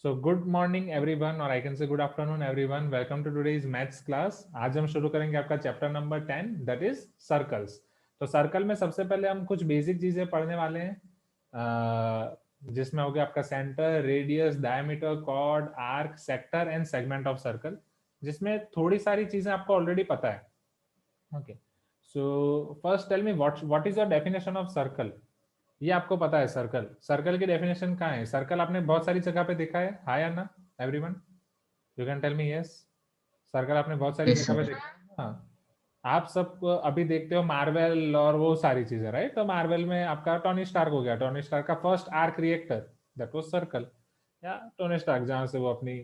So good morning everyone, or I can say good afternoon everyone. Welcome to today's maths class. आज हम शुरू करेंगे आपका chapter number 10 that is circles. तो circle में सबसे पहले हम कुछ बेसिक चीजें पढ़ने वाले हैं, जिसमें हो गया आपका centre, radius, diameter, chord, arc, sector and segment of circle, जिसमें थोड़ी सारी चीजें आपको ऑलरेडी पता है. Okay, so first tell me what is your definition of circle. ये आपको पता है सर्कल. सर्कल की डेफिनेशन कहाँ है? सर्कल आपने बहुत सारी जगह पे देखा है, हाँ या ना? Everyone you can tell me yes. Circle आपने बहुत सारी Yes, जगह sir. पे देखा है, हाँ. आप सब अभी देखते हो मार्वल और वो सारी चीजें, राइट? तो मार्वल में आपका टोनी स्टार्क हो गया. टोनी स्टार्क का first arc reactor that was circle. या टोनी स्टार्क जहां से वो अपनी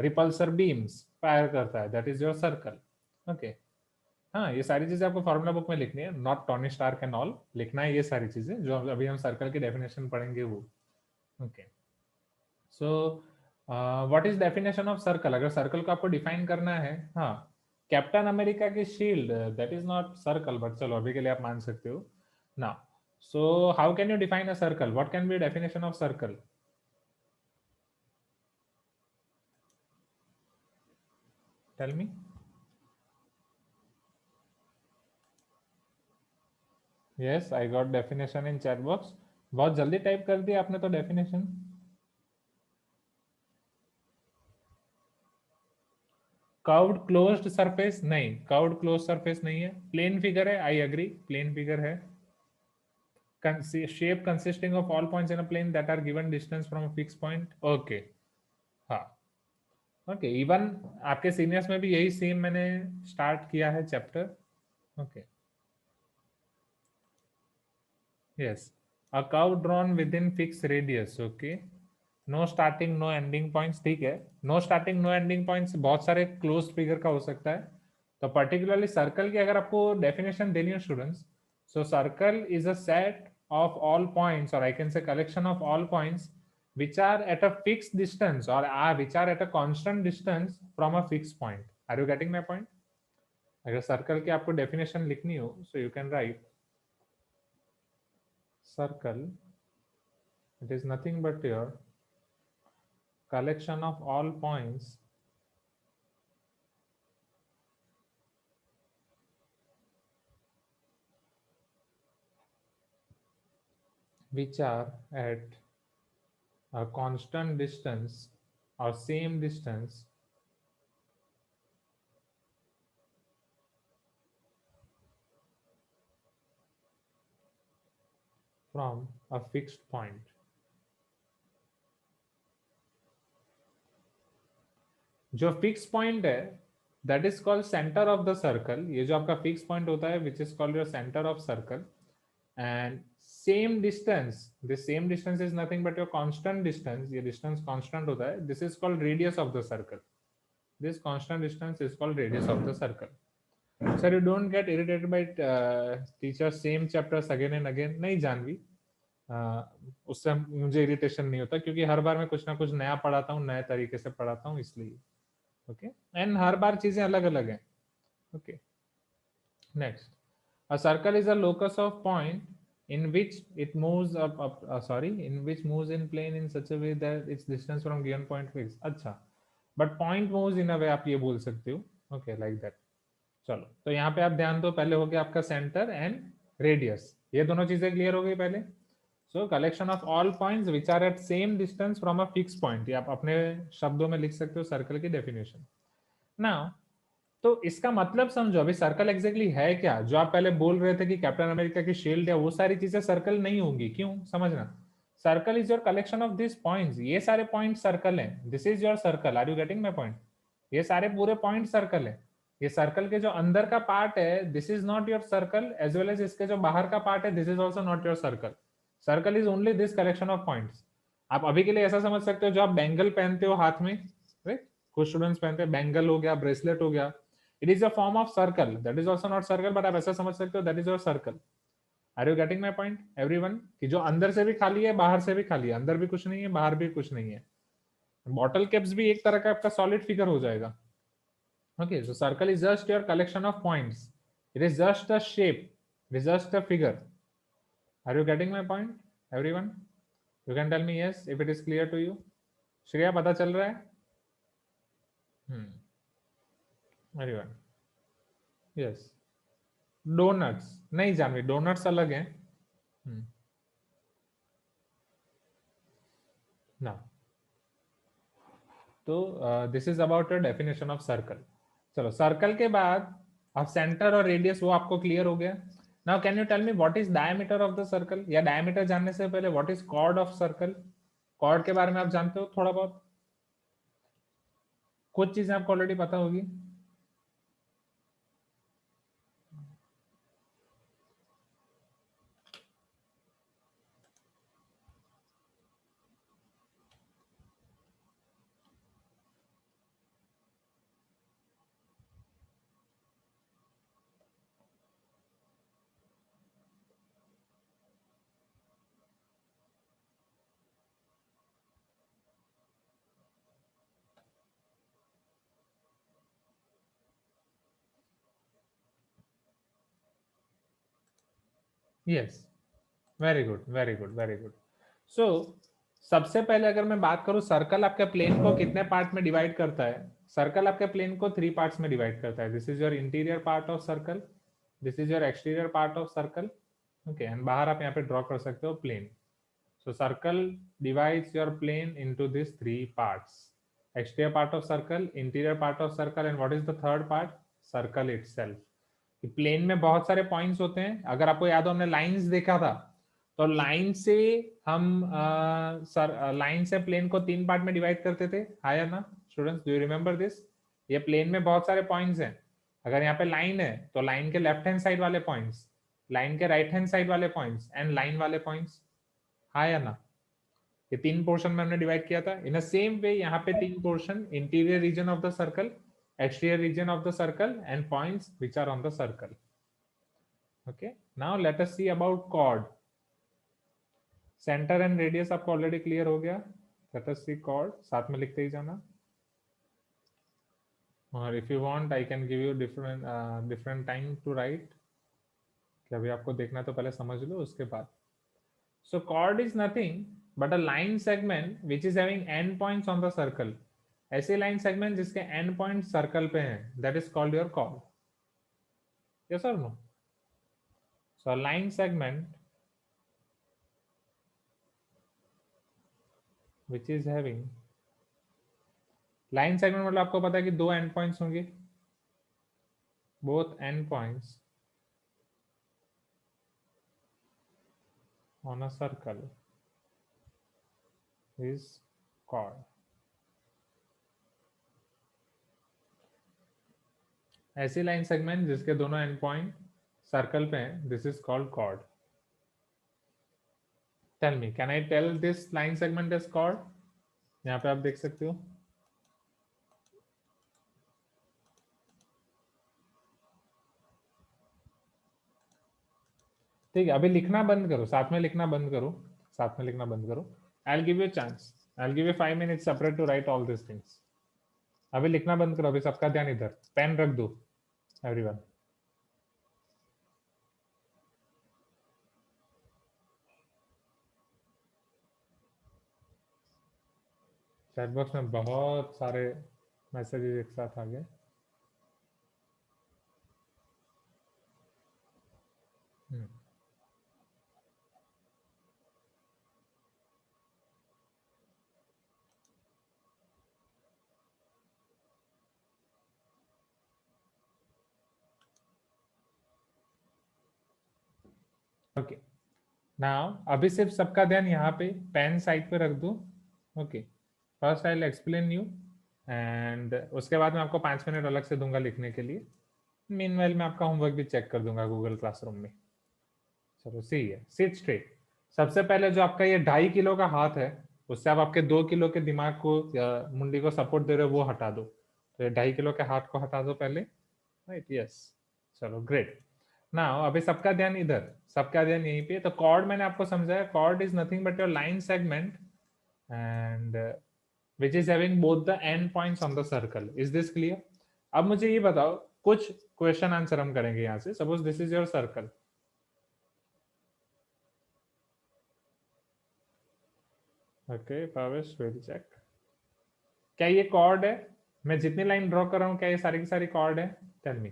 रिपल्सर बीम्स फायर करता है, that is your circle. Okay, हाँ, ये सारी चीजें आपको फॉर्मूला बुक में लिखनी है, not Tony Stark and all. लिखना है ये सारी चीजें जो अभी हम सर्कल की डेफिनेशन पढ़ेंगे वो. Okay, so what is definition of circle? अगर सर्कल को आपको डिफाइन करना है, हाँ, कैप्टन अमेरिका की shield that is not circle, but चलो अभी के लिए आप मान सकते हो ना. So how can you define a circle? What can be definition of circle? Tell me. Yes, I got definition in chat box. बहुत जल्दी टाइप कर दिया आपने तो डेफिनेशन. कर्व्ड क्लोज्ड सरफेस नहीं, कर्व्ड क्लोज्ड सरफेस नहीं है. प्लेन फिगर है, आई एग्री, प्लेन फिगर है. Shape consisting of all points in a plane that are given distance from a fix point. Okay, हाँ, ओके. इवन आपके seniors में भी यही सेम मैंने स्टार्ट किया है chapter. Okay, yes, a curve drawn with in fix radius. Okay, no starting no ending points. ठीक है, no starting no ending points बहुत सारे क्लोज फिगर का हो सकता है. तो पर्टिकुलरली सर्कल की अगर आपको डेफिनेशन देनी हो students, so circle is a set of all points, और I can say collection of all points which are at a fixed distance, or are which are at a constant distance from a fixed point. Are you getting my point? अगर circle की आपको definition लिखनी हो, so you can write circle, it is nothing but your collection of all points which are at a constant distance or same distance from a fixed point. जो fix point है that is called centre of the circle. ये जो आपका fix point होता है which is called your centre of circle. And same distance, this same distance is nothing but your constant distance. ये distance constant होता है, this is called radius of the circle. This constant distance is called radius of the circle. Sir, you don't get irritated by teacher same chapters again and again. नहीं जानवी, उससे मुझे irritation नहीं होता, क्योंकि हर बार मैं कुछ ना कुछ नया पढ़ाता हूँ, नए तरीके से पढ़ाता हूँ, इसलिए. ओके, एंड हर बार चीजें अलग अलग हैं. Okay, next, a circle is a locus of point in which it moves in which moves in plane in such a way that its distance from given point fixed. अच्छा, but point moves in a way, आप ये बोल सकते हो. Okay, like that. चलो, तो यहाँ पे आप ध्यान दो. पहले हो गया आपका सेंटर एंड रेडियस, ये दोनों चीजें क्लियर हो गई पहले. So collection of all points which are at same distance from a fix point, ये आप अपने शब्दों में लिख सकते हो सर्कल की डेफिनेशन. नाउ, तो इसका मतलब समझो, अभी सर्कल एग्जैक्टली है क्या? जो आप पहले बोल रहे थे कि कैप्टन अमेरिका की शील्ड है, वो सारी चीजें सर्कल नहीं होंगी. क्यों? समझना, circle is your collection of this points. ये सारे पॉइंट सर्कल हैं, this is your circle. Are you getting my point? ये सारे पूरे पॉइंट सर्कल है. ये सर्कल के जो अंदर का पार्ट है, this is not your circle, as well as इसके जो बाहर का पार्ट है, this is also not your circle. Circle is only this collection of points. आप अभी के लिए ऐसा समझ सकते हो, जो आप बैंगल पहनते हो हाथ में, राइट? कुछ स्टूडेंट्स पहनते हैं, बैंगल हो गया, ब्रेसलेट हो गया, it is a form of circle. That is also not circle, but आप ऐसा समझ सकते हो, that is your circle. Are you getting my point everyone? कि जो अंदर से भी खाली है, बाहर से भी खाली है, अंदर भी कुछ नहीं है, बाहर भी कुछ नहीं है. बॉटल कैप्स भी एक तरह का आपका सॉलिड फिगर हो जाएगा. Okay, so circle is just your collection of points. It is just a shape, it is just a figure. Are you getting my point everyone? You can tell me yes if it is clear to you. Shreya पता चल रहा है? Very good. Yes. Donuts नहीं Janvi, donuts अलग हैं। ना, तो this is about a definition of circle. चलो, सर्कल के बाद अब सेंटर और रेडियस वो आपको क्लियर हो गया। Now can you tell me what is diameter of the circle, या डायमीटर जानने से पहले what is chord of circle? Chord के बारे में आप जानते हो थोड़ा बहुत? कुछ चीजें आपको ऑलरेडी पता होगी। Yes, very good, very good, very good. So सबसे पहले अगर मैं बात करूं, सर्कल आपके प्लेन को कितने पार्ट में डिवाइड करता है? सर्कल आपके प्लेन को 3 पार्ट्स में डिवाइड करता है। This is your interior part of circle, this is your exterior part of circle, okay, and बाहर आप यहाँ पे ड्रॉ कर सकते हो plane. So circle divides your plane into this 3 parts: exterior part of circle, interior part of circle, and what is the third part? Circle itself. Plane में बहुत सारे पॉइंट्स होते हैं। अगर आपको याद हो, हमने लाइंस देखा था, तो लाइन से हम लाइन से प्लेन को 3 पार्ट में डिवाइड करते थे, हाँ या ना students? Do you remember this? ये प्लेन में बहुत सारे पॉइंट्स हैं। अगर यहाँ पे लाइन है तो लाइन के लेफ्ट हैंड साइड वाले पॉइंट्स, लाइन के राइट हैंड साइड वाले पॉइंट्स, एंड लाइन वाले पॉइंट्स, हाँ या ना? ये 3 पोर्शन में हमने डिवाइड किया था। इन अ सेम वे यहाँ पे 3 portion: interior region of the circle, exterior region of the circle, and points which are on the circle. Okay, now let us see about chord. Center and radius आपको already clear हो गया। Let us see chord, साथ में लिखते ही जाना। और if you want I can give you different time to write, कि अभी आपको देखना तो पहले समझ लो उसके बाद। So chord is nothing but a line segment which is having end points on the circle. ऐसे लाइन सेगमेंट जिसके एंड पॉइंट सर्कल पे हैं, that is called your chord. Yes or no? So a line segment which is having, line segment मतलब आपको पता है कि 2 end points होंगे, both end points on a circle is chord. ऐसी लाइन सेगमेंट जिसके दोनों एंड पॉइंट सर्कल पे हैं, this is called chord. Tell me, can I tell this line segment is chord? यहाँ पे आप देख सकते हो। ठीक है, अभी लिखना बंद करो, साथ में लिखना बंद करो, साथ में लिखना बंद करो। I'll give you a chance. I'll give you 5 minutes separate to write all these things. अभी लिखना बंद करो, अभी सबका ध्यान इधर, पेन रख दो एवरीवन। चैट बॉक्स में बहुत सारे मैसेजेस एक साथ आ गए। ओके, नाउ अभी सिर्फ सबका ध्यान यहाँ पे, पेन साइड पे रख दो। Okay, first I will explain you, and उसके बाद मैं आपको 5 मिनट अलग से दूंगा लिखने के लिए। मीनवाइल मैं आपका होमवर्क भी चेक कर दूंगा गूगल क्लासरूम में। चलो सही है, सिट स्ट्रेट। सबसे पहले जो आपका ये 2.5 किलो का हाथ है, उससे आप आपके 2 किलो के दिमाग को या मुंडी को सपोर्ट दे रहे हो, वो हटा दो। तो ये 2.5 किलो के हाथ को हटा दो पहले, राइट? यस, चलो ग्रेट। ना अभी सबका ध्यान इधर, सबका ध्यान यहीं पे। तो कॉर्ड मैंने आपको समझाया, chord is nothing but your line segment and which is having both the end points on the circle. Is this clear? अब मुझे ये बताओ, कुछ क्वेश्चन आंसर हम करेंगे यहाँ से। Suppose this is your circle, okay, Pavesh will check. क्या ये कॉर्ड है? मैं जितनी लाइन ड्रॉ कर रहा हूं क्या ये सारी की सारी कॉर्ड है? Tell me.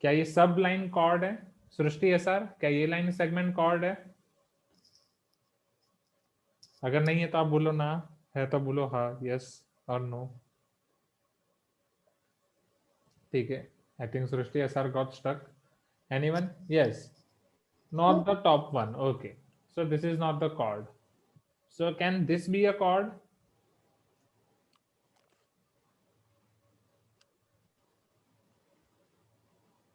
क्या ये सब लाइन कॉर्ड है? सृष्टि एसआर, क्या ये लाइन सेगमेंट कॉर्ड है? अगर नहीं है तो आप बोलो ना, है तो बोलो हाँ, यस और नो। ठीक है, I think Srishti SR got stuck. Anyone? Yes, not the top one. Okay, so this is not the chord. So can this be a chord?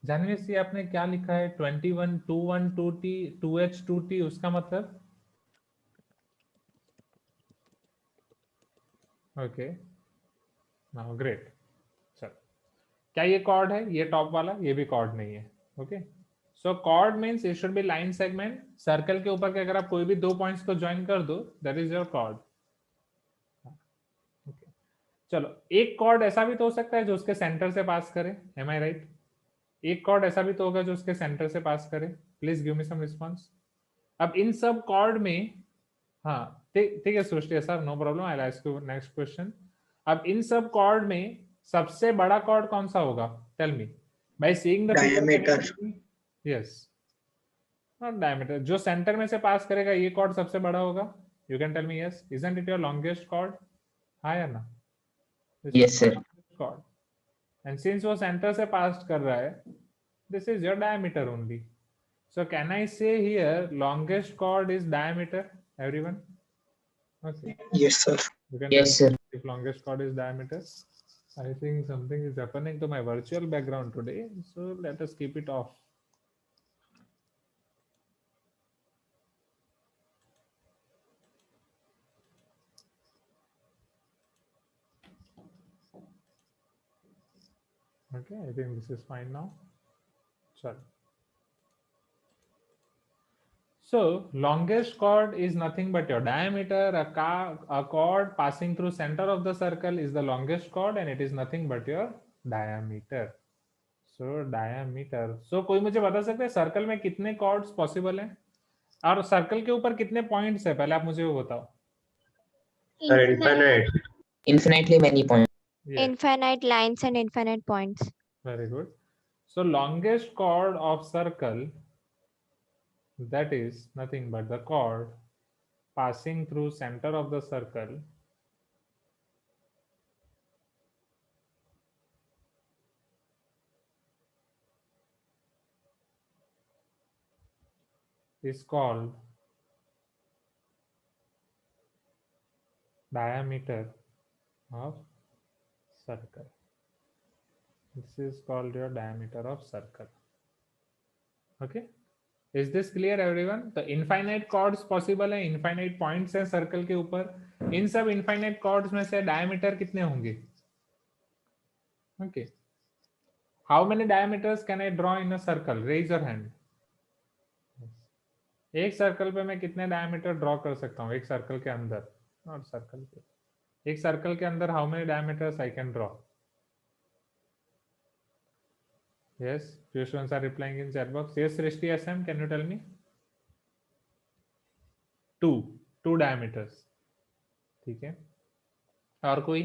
Janvi see, आपने क्या लिखा है? 21 21 2t 2h 2t, उसका मतलब? Okay, now great. चलो, क्या ये cord है? ये टॉप वाला, ये भी कॉर्ड नहीं है। Okay, so chord means it should be line segment. Circle के ऊपर के अगर आप कोई भी दो पॉइंट्स को ज्वाइन कर दो, that is your chord. Okay, चलो, एक कॉर्ड ऐसा भी तो हो सकता है जो उसके सेंटर से पास करे, एम आई राइट? एक कॉर्ड ऐसा भी तो होगा जो उसके सेंटर से पास करे। Please give me some response. अब इन सब कॉर्ड में, हाँ ठीक ठीक है Srishti sir, no problem, I ask you next question. अब इन सब कॉर्ड में सबसे बड़ा कॉर्ड कौन सा होगा? Tell me by seeing the diameter. Figure. Yes, not diameter, जो सेंटर में से पास करेगा ये कॉर्ड सबसे बड़ा होगा। You can tell me yes, isn't it your longest chord? हाँ या ना? Yes sir. Chord, and since वो सेंटर से पास कर रहा है, this is your diameter only. So can I say here longest chord is diameter, everyone? Okay, yes sir. you can tell yes sir. if longest chord is diameter. I think something is happening to my virtual background today, so let us keep it off. Okay, I think this is fine now. Sorry. So longest chord is nothing but your diameter. A chord passing through center of the circle is the longest chord, and it is nothing but your diameter. So diameter. So कोई मुझे बता सकते हैं circle में कितने chords possible हैं और circle के ऊपर कितने पॉइंट्स है? पहले आप मुझे वो बताओ। Infinite. Infinitely many points. Yes, Infinite lines and infinite points. very good. So longest chord of circle, that is nothing but the chord passing through center of the circle is called diameter of circle. This is called your diameter of circle. Okay, is this clear everyone? तो infinite chords possible है, infinite points है circle के ऊपर। इन सब infinite chords में से diameter कितने होंगे? Okay, how many diameters can I draw in a circle? Raise your hand. एक सर्कल पे मैं कितने डायमीटर ड्रॉ कर सकता हूँ एक सर्कल के अंदर? नॉट सर्कल पे, एक सर्कल के अंदर how many diameters I can draw? yes, few students are replying in chat box. Yes, Srishti SM, can you tell me? two diameters. ठीक है, और कोई?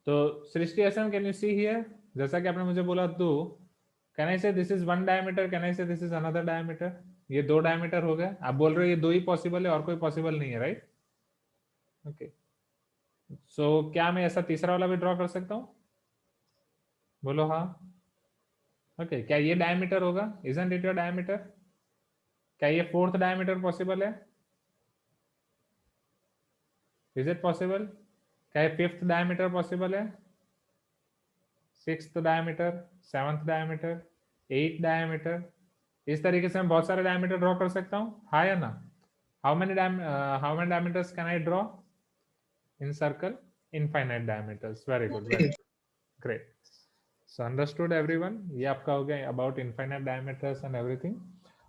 तो Srishti SM, can you see here? जैसा कि आपने मुझे बोला दो, can I say this is one diameter, can I say this is another diameter? ये दो डायमीटर हो गए, आप बोल रहे हो ये दो ही पॉसिबल है और कोई पॉसिबल नहीं है, राइट? ओके, सो क्या मैं ऐसा तीसरा वाला भी ड्रॉ कर सकता हूँ? बोलो हाँ। ओके, क्या ये डायमीटर होगा? Isn't it your diameter? क्या ये फोर्थ डायमीटर पॉसिबल है? Is it possible? क्या ये फिफ्थ डायमीटर पॉसिबल है? Sixth diameter, seventh diameter, eight diameter? इस तरीके से मैं बहुत सारे डायमीटर ड्रॉ कर सकता हूँ, हाँ या ना? How many diameters can I draw in circle? Infinite diameters. Very good, very great. So understood everyone, ये आपका हो गया about infinite diameters and everything.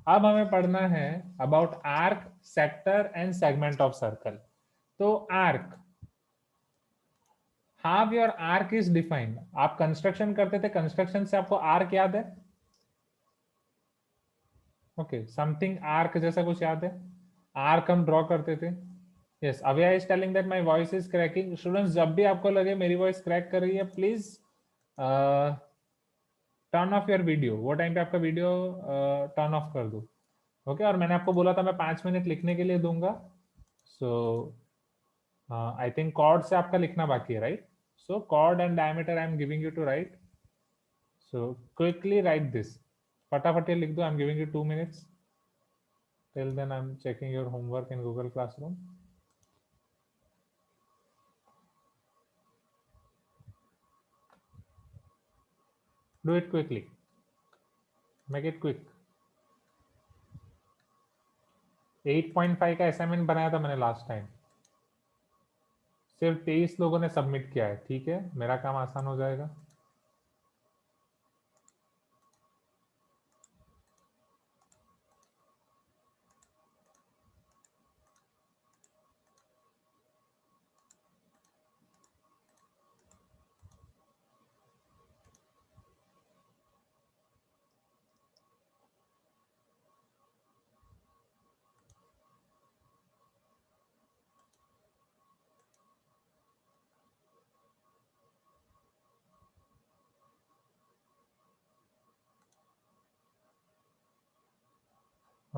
अब हमें पढ़ना है about arc, sector and segment of circle. तो arc, how your arc is defined. आप कंस्ट्रक्शन करते थे, कंस्ट्रक्शन से आपको आर्क याद है? ओके, समथिंग आर्क जैसा कुछ याद है? आर्क हम ड्रॉ करते थे, Yes, Avya is telling that my voice is cracking. Students, जब भी आपको लगे मेरी वॉइस क्रैक कर रही है, please turn off your video. वो टाइम पे आपका वीडियो टर्न ऑफ कर दो. ओके और मैंने आपको बोला था मैं 5 मिनट लिखने के लिए दूंगा. सो आई थिंक कॉर्ड से आपका लिखना बाकी है, right? So chord and diameter I am giving you to write. So quickly write this. फटाफट ये लिख दो. I am giving you 2 minutes. Till then I'm checking your homework in Google Classroom. Do it quickly. Make it quick. 8.5 का assignment बनाया था मैंने last time. सिर्फ 23 लोगों ने सबमिट किया है. ठीक है, मेरा काम आसान हो जाएगा.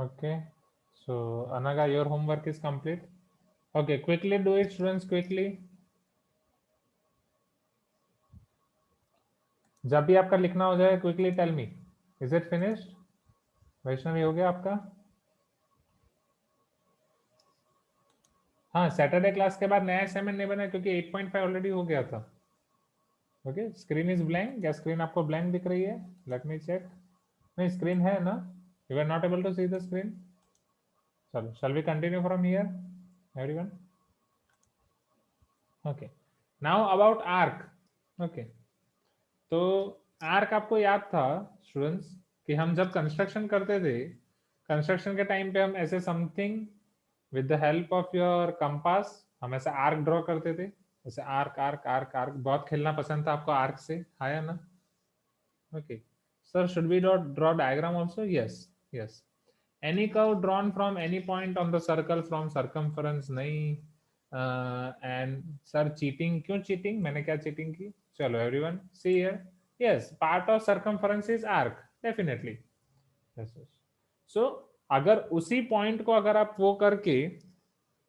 Okay, so Anaga, your homework is complete. Okay, quickly do it, students, quickly. जब भी आपका लिखना हो जाए, quickly tell me. Is it finished? Vaishnavi, हो गया आपका? हाँ, सैटरडे क्लास के बाद नया असाइनमेंट नहीं बना क्योंकि 8.5 ऑलरेडी हो गया था. Okay, screen is blank. क्या स्क्रीन आपको ब्लैंक दिख रही है? Let me check. नहीं, स्क्रीन है ना? You are not able to see the screen. चलो, shall we continue from here, everyone? Okay, now about arc. Okay, तो आर्क आपको याद था स्टूडेंट्स कि हम जब कंस्ट्रक्शन करते थे, कंस्ट्रक्शन के टाइम पे हम ऐसे something with the help of your compass हम ऐसे आर्क ड्रॉ करते थे. ऐसे आर्क आर्क आर्क आर्क. बहुत खेलना पसंद था आपको आर्क से, आया ना? Okay sir, should we draw diagram also? Yes, yes. Any curve drawn from any point on the circle from circumference. नहीं. And सर चीटिंग क्यों? चीटिंग मैंने क्या चीटिंग की? चलो everyone see here. yes, part of circumference is arc, definitely. yes, yes. So अगर उसी point को अगर आप वो करके,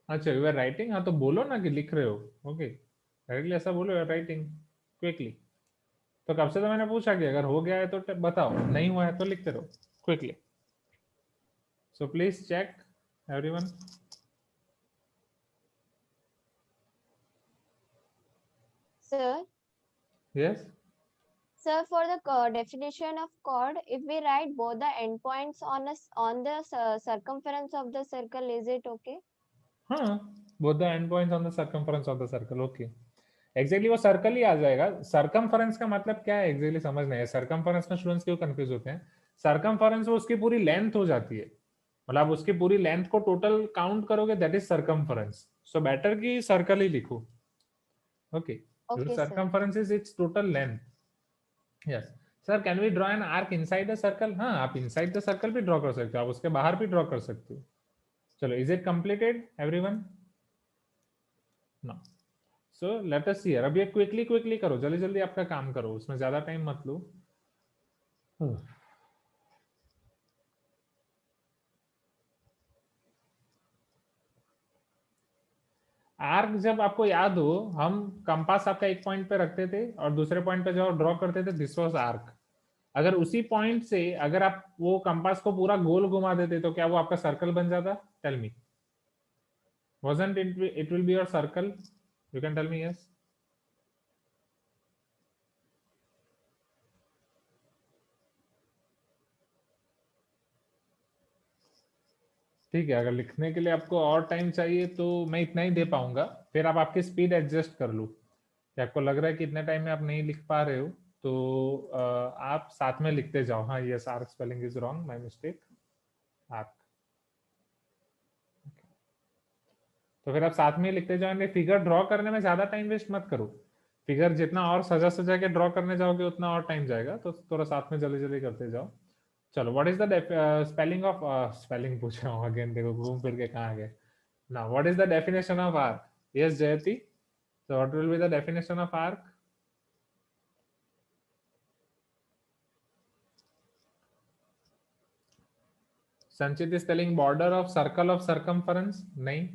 अच्छा यू आर राइटिंग, हाँ तो बोलो ना कि लिख रहे हो. ओके, डायरेक्टली ऐसा बोलो, यू आर राइटिंग क्विकली. तो कब से तो मैंने पूछा कि अगर हो गया है तो बताओ, नहीं हुआ है तो लिखते रहो quickly. So please check, everyone. Sir, Yes. sir, for the definition of chord, if we write both the endpoints on the circumference of the circle, is it okay? हाँ, both the endpoints on the circumference of the circle. Okay. Exactly वो circle ही आ जाएगा. Circumference का मतलब क्या है exactly समझना है. Circumference में स्टूडेंट्स क्यों कंफ्यूज होते हैं? सर्कमफरेंस वो उसकी पूरी लेंथ हो जाती है. मतलब उसकी पूरी लेंथ को टोटल काउंट करोगे, that is circumference. So better की सर्कल ही लिखो. Okay, Okay, sir. Circumference is its total length. Yes sir, can we draw an arc inside the circle? हाँ, आप इनसाइड द सर्कल भी ड्रॉ कर सकते हो, आप उसके बाहर भी ड्रॉ कर सकते हो. चलो, is it completed everyone? No. So let us see here. अब ये क्विकली करो, जल्दी जल्दी आपका काम करो, उसमें ज्यादा टाइम मत लो. आर्क जब आपको याद हो, हम कंपास आपका एक पॉइंट पे रखते थे और दूसरे पॉइंट पे जब ड्रॉ करते थे, दिस वाज आर्क. अगर उसी पॉइंट से अगर आप वो कंपास को पूरा गोल घुमा देते तो क्या वो आपका सर्कल बन जाता? Tell me. wasn't it will be your circle? You can tell me yes. ठीक है, अगर लिखने के लिए आपको और टाइम चाहिए तो मैं इतना ही दे पाऊंगा, फिर आप आपकी स्पीड एडजस्ट कर लो. कि आपको लग रहा है कि इतने टाइम में आप नहीं लिख पा रहे हो तो आप साथ में लिखते जाओ. हाँ, yes, arc spelling is wrong, my mistake. Arc. तो फिर आप साथ में लिखते जाओ. फिगर ड्रॉ करने में ज्यादा टाइम वेस्ट मत करो. फिगर जितना और सजा सजा के ड्रॉ करने जाओगे उतना और टाइम जाएगा, तो थोड़ा साथ में जल्दी जल्दी करते जाओ. चलो, what is the spelling of, spelling पूछ रहा हूँ अगेन, देखो घूम फिर के कहाँ गए. Now, what is the definition of arc? Yes, Jayati. So, what will be the definition of arc? Sanchit is telling border of circle of circumference. नहीं.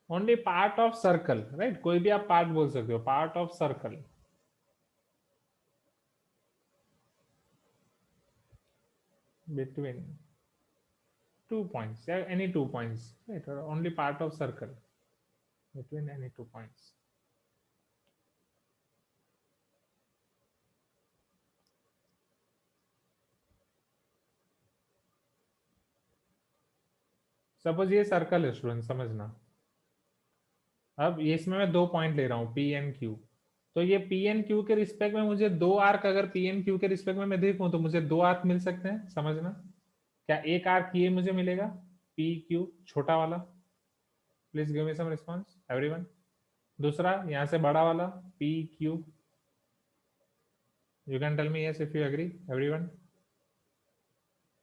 Only part of circle, right? कोई भी आप part बोल सकते हो. Part of circle. Between 2 points, yeah, any 2 points, right? Or only part of circle between any 2 points. Suppose ये circle है student, समझना. अब ये इसमें मैं 2 पॉइंट ले रहा हूँ पी एन क्यू. तो ये पी एन क्यू के रिस्पेक्ट में मुझे 2 आर्क, अगर पी एन क्यू के रिस्पेक्ट में मैं देखूं तो मुझे 2 आर्क मिल सकते हैं. समझना, क्या एक आर्क ये मुझे मिलेगा पी क्यू छोटा वाला? Please give me some response everyone. दूसरा यहाँ से बड़ा वाला P Q. You can tell me yes if you agree everyone.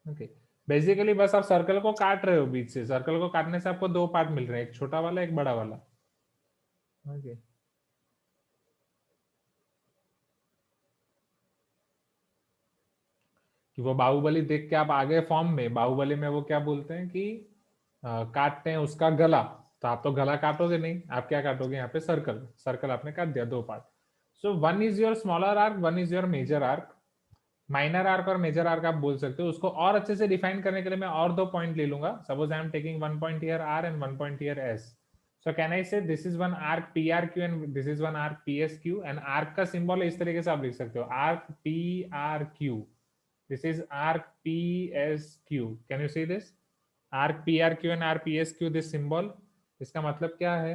Okay, basically बस आप सर्कल को काट रहे हो बीच से. सर्कल को काटने से आपको 2 पार्ट मिल रहे हैं, एक छोटा वाला एक बड़ा वाला. ओके, कि वो बाहुबली देख के आप आगे फॉर्म में, बाहुबली में वो क्या बोलते हैं कि काटते हैं उसका गला. तो आप तो गला काटोगे नहीं, आप क्या काटोगे यहाँ पे? सर्कल. सर्कल आपने काट दिया 2 part. So one is your smaller arc, one is your major arc. Minor arc और मेजर आर्क आप बोल सकते हो. उसको और अच्छे से डिफाइन करने के लिए मैं और 2 पॉइंट ले लूंगा. Suppose I am taking 1 point here R and 1 point here S. So can I say this is one arc PRQ and this is one arc PSQ? and arc का सिंबल इस तरीके से आप लिख सकते हो, arc PRQ. This is arc PSQ. Can you see this? Arc PRQ and arc PSQ, this symbol. इसका मतलब क्या है?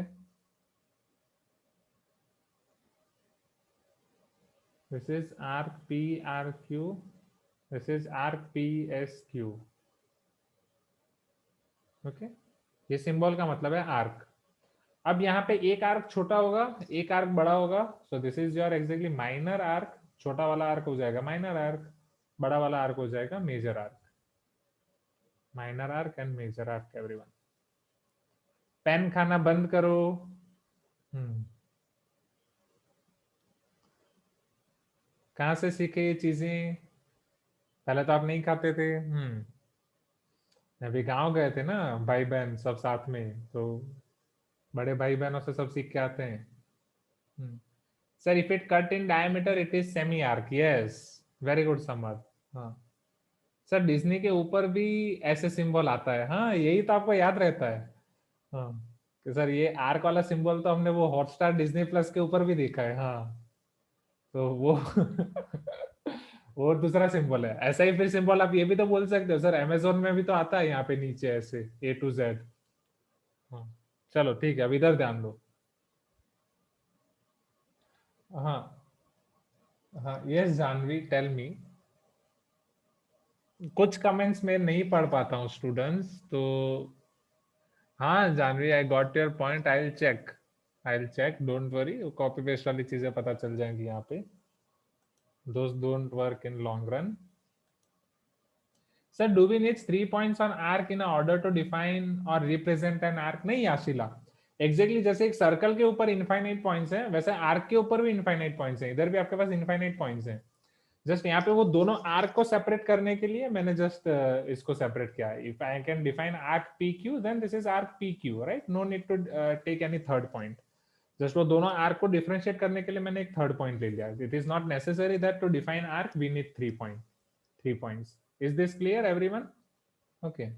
This is arc PRQ. This is arc PSQ. Okay? ये सिंबल का मतलब है आर्क. अब यहाँ पे एक आर्क छोटा होगा, एक आर्क बड़ा होगा. सो this is your exactly minor arc. छोटा वाला आर्क हो जाएगा माइनर आर्क, बड़ा वाला आर्क हो जाएगा major arc. Minor arc and major arc everyone. Pen खाना बंद करो. कहाँ से सीखे ये चीजें? पहले तो आप नहीं खाते थे. अभी गांव गए थे ना भाई बहन सब साथ में, तो बड़े भाई बहनों से सब सीख के आते हैं. Sir if it cut in diameter it is semi arc. Yes, very good summer. हाँ सर, डिज्नी के ऊपर भी ऐसे सिंबल आता है. हाँ, यही तो आपको याद रहता है. हाँ कि सर ये आर्क वाला सिंबल तो हमने वो हॉटस्टार डिज्नी प्लस के ऊपर भी देखा है. हाँ, तो वो वो दूसरा सिंबल है. ऐसा ही फिर सिंबल आप ये भी तो बोल सकते हो, सर अमेजोन में भी तो आता है यहाँ पे नीचे ऐसे A to Z. हाँ चलो ठीक है, अब इधर ध्यान दो. हाँ हाँ, यस जानवी, टेल मी. कुछ कमेंट्स में नहीं पढ़ पाता हूँ स्टूडेंट्स, तो हाँ Janvi, I got your point. I will check, don't worry. Copy paste वाली चीजें पता चल जाएंगी यहाँ पे. दोस्त don't work in long run. Sir do we need 3 points on arc in order to define और रिप्रेजेंट एन आर्क? नहीं आशीला, एग्जैक्टली जैसे एक सर्कल के ऊपर इनफाइनाइट पॉइंट्स हैं, वैसे आर्क के ऊपर भी इनफाइनाइट पॉइंट्स हैं. इधर भी आपके पास इनफाइनाइट पॉइंट्स हैं. जस्ट यहाँ पे वो दोनों आर्क को सेपरेट करने के लिए मैंने जस्ट इसको सेपरेट किया. If I can define arc P Q then this is arc P Q, right? No need to take any third point. Just वो दोनों आर्क को डिफरेंशिएट करने के लिए मैंने एक थर्ड पॉइंट ले लिया. It is not necessary that to define arc we need 3 points. Is this clear everyone? Okay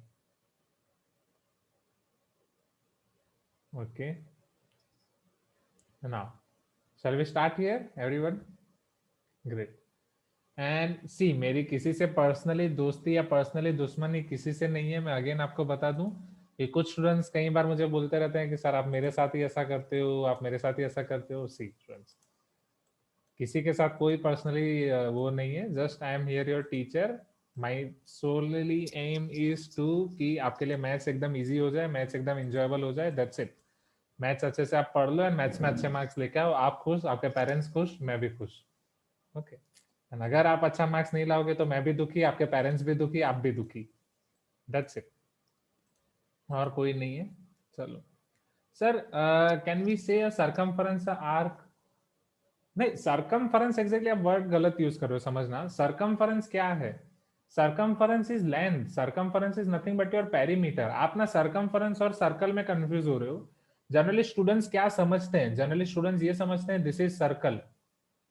okay, now shall we start here everyone? Great. And see, मेरी किसी से पर्सनली दोस्ती या पर्सनली दुश्मनी किसी से नहीं है. मैं अगेन आपको बता दूं कि कुछ स्टूडेंट्स कई बार मुझे बोलते रहते हैं कि सर आप मेरे साथ ही ऐसा करते हो, आप मेरे साथ ही ऐसा करते हो. सी स्टूडेंट्स, किसी के साथ कोई पर्सनली वो नहीं है. Just I am here your teacher. My solely aim is to कि आपके लिए मैथ्स एकदम इजी हो जाए, मैथ्स एकदम इंजॉयबल हो जाए. That's it. मैथ्स अच्छे से आप पढ़ लो एंड मैथ्स में अच्छे मार्क्स लेके आओ. आप खुश, आपके पेरेंट्स खुश, मैं भी खुश. ओके And अगर आप अच्छा मार्क्स नहीं लाओगे तो मैं भी दुखी, आपके पेरेंट्स भी दुखी, आप भी दुखी. That's it. और कोई नहीं है. चलो सर, कैन वी से सर्कमफरेंस आर्क? नहीं, सर्कमफरेंस एग्जैक्टली आप वर्ड गलत यूज कर रहे हो, समझना. सर्कमफरेंस क्या है? Circumference is length, circumference is nothing but your perimeter. आप ना सर्कमफरेंस और सर्कल में कंफ्यूज हो रहे हो. जनरली स्टूडेंट्स क्या समझते हैं? जनरली स्टूडेंट्स ये समझते हैं दिस इज सर्कल.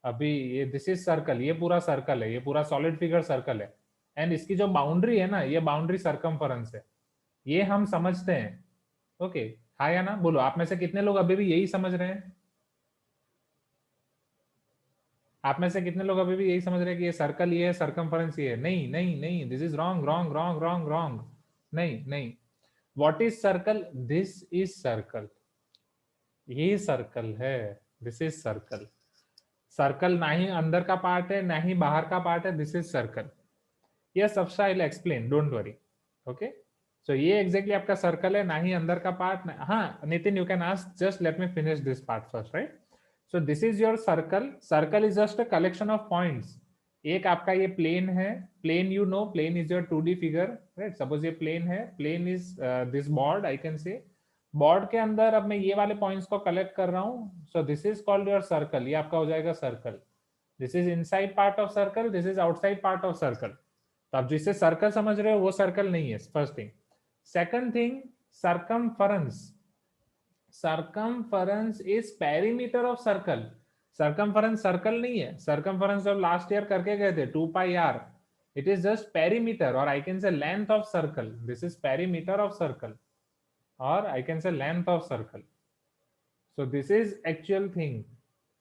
अभी ये दिस इज सर्कल, ये पूरा सर्कल है, ये पूरा सॉलिड फिगर सर्कल है. एंड इसकी जो बाउंड्री है ना, ये बाउंड्री सर्कमफरेंस है. ये हम समझते हैं. ओके, हाँ या ना बोलो. आप में से कितने लोग अभी भी यही समझ रहे हैं? आप में से कितने लोग अभी भी यही समझ रहे हैं कि ये सर्कल ये है, सर्कमफरेंस ये है? नहीं नहीं नहीं, this is wrong wrong wrong wrong wrong. नहीं नहीं. What is circle? This is circle. ये सर्कल है. This is circle. सर्कल ना ही अंदर का पार्ट है ना ही बाहर का पार्ट है. This is circle. Yes Afsa, I will explain, don't worry. Okay, so ये एग्जैक्टली आपका सर्कल है, ना ही अंदर का पार्ट. हाँ Nitin, you can ask, just let me finish this part first, right? So this is your circle. Circle is just a collection of points. एक आपका ये plane है. Plane, you know, plane is your 2D figure, right? Suppose ये plane है. Plane is this board, I can say. Board के अंदर अब मैं ये वाले points को collect कर रहा हूँ. So this is called your circle. ये आपका हो जाएगा circle. This is inside part of circle. This is outside part of circle. तो आप जिससे circle समझ रहे हो वो circle नहीं है. First thing. Second thing, circumference. Circumference is perimeter of circle. Circumference circle नहीं है. Circumference जब last year करके गए थे 2 pi r, it is just perimeter, or I can say length of circle. This is perimeter of circle, or I can say length of circle. So this is actual thing.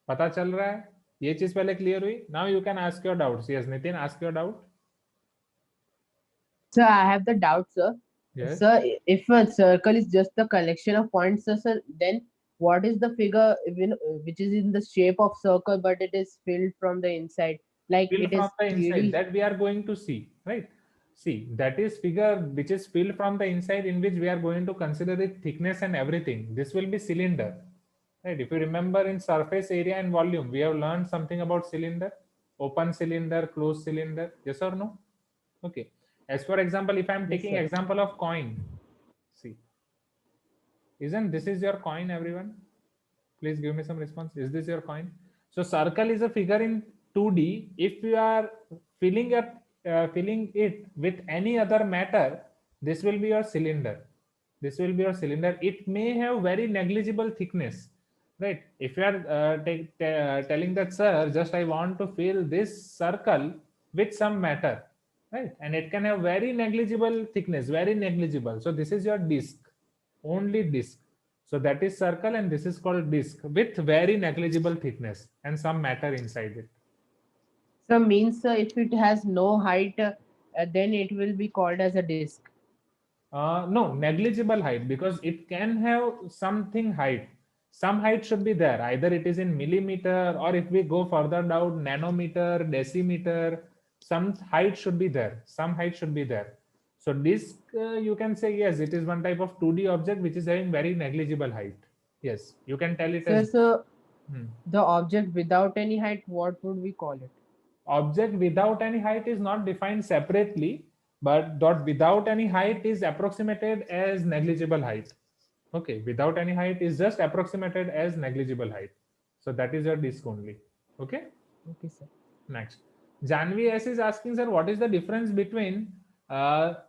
पता चल रहा है? ये चीज पहले क्लियर हुई. Now you can ask your doubts. Yes Nitin, ask your doubt. Sir, I have the doubt, sir. Yes. Sir, if a circle is just a collection of points, sir, then what is the figure which is in the shape of circle but it is filled from the inside? Like Filled it is from the inside, clearly that we are going to see, right? See, that is figure which is filled from the inside, in which we are going to consider the thickness and everything. This will be cylinder, right? If you remember in surface area and volume, we have learned something about cylinder. Open cylinder, closed cylinder. Yes or no? Okay. As for example, if I am Yes, taking sir. example of coin, see, isn't this is your coin, everyone? Please give me some response. Is this your coin? So circle is a figure in 2D. If you are filling it with any other matter, this will be your cylinder. This will be your cylinder. It may have very negligible thickness, right? If you are telling that, sir, just I want to fill this circle with some matter, right? And it can have very negligible thickness, very negligible. So this is your disc, only disc. So that is circle, and this is called disc with very negligible thickness and some matter inside it. so means if it has no height, then it will be called as a disc. No, negligible height, because it can have something height. Some height should be there. Either it is in millimeter, or if we go further down, nanometer, decimeter, some height should be there. Some height should be there. So disc, you can say, yes, it is one type of 2D object which is having very negligible height. Yes, you can tell it Sir, as so the object without any height, what would we call it? object without any height is not defined separately, but dot without any height is approximated as negligible height. Okay, without any height is just approximated as negligible height. So that is your disc only. Okay. Okay, sir. Next, Janvi S is asking, sir, what is the difference between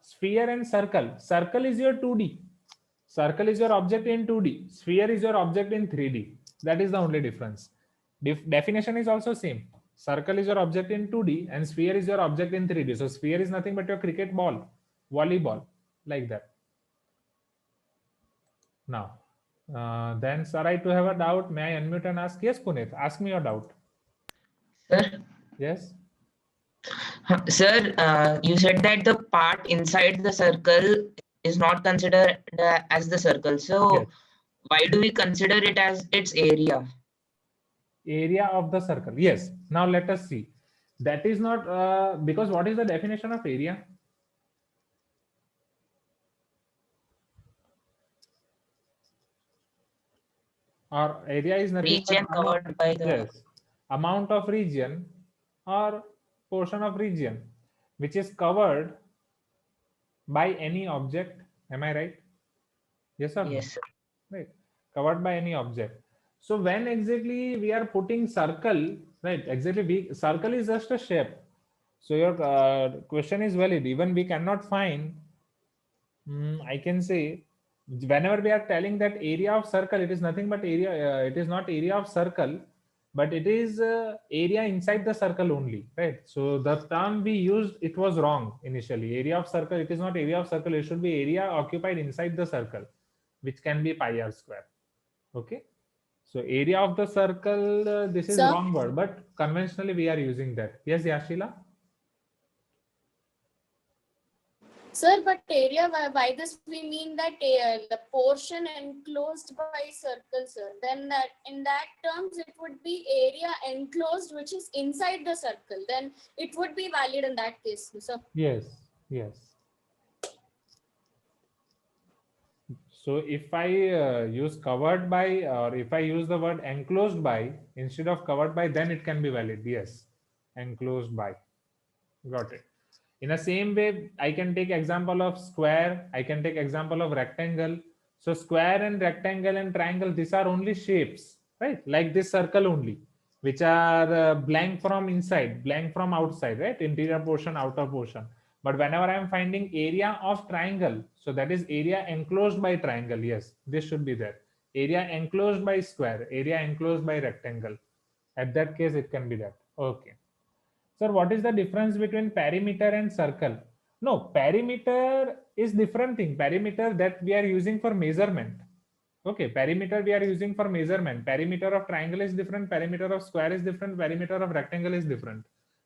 sphere and circle? Circle is your 2D. Circle is your object in 2D. Sphere is your object in 3D. That is the only difference. Definition is also same. Circle is your object in 2D and sphere is your object in 3D. So sphere is nothing but your cricket ball, volleyball, like that. Now, then sir, I to have a doubt. May I unmute and ask? Yes, Punit, ask me your doubt. Sir, Yes. sir, you said that the part inside the circle is not considered as the circle. So Yes. why do we consider it as its area? Area of the circle. Yes. Now let us see. That is not because what is the definition of area? Or area is nothing Region but covered by the yes, amount of region, or portion of region which is covered by any object. Am I right? Yes or no? Yes, sir. Right, covered by any object. So when exactly we are putting circle, right, exactly circle is just a shape. So your question is valid. Even we cannot find, I can say, whenever we are telling that area of circle, it is nothing but area, it is not area of circle, but it is area inside the circle only, right? So the term we used, it was wrong initially. Area of circle, it is not area of circle, it should be area occupied inside the circle, which can be pi r square. Okay, so area of the circle, this is Sir? wrong word, but conventionally we are using that. Yes, Yashila? Sir, but area, by this we mean that the portion enclosed by circle, sir. Then that in that terms it would be area enclosed which is inside the circle. Then it would be valid in that case, sir. Yes, yes. So if I use covered by, or if I use the word enclosed by instead of covered by, then it can be valid. Yes, enclosed by. Got it. In the same way, I can take example of square, I can take example of rectangle. So square and rectangle and triangle, these are only shapes, right? Like this circle only, which are blank from inside, blank from outside, right? Interior portion, outer portion. But whenever I am finding area of triangle, so that is area enclosed by triangle. Yes, this should be there. Area enclosed by square, area enclosed by rectangle. At that case, it can be that. Okay. Sir, what is the difference between perimeter and circle? No, perimeter is different thing. Perimeter that we are using for measurement. Okay, perimeter we are using for measurement. Perimeter of triangle is different. Perimeter of square is different. Perimeter of rectangle is different.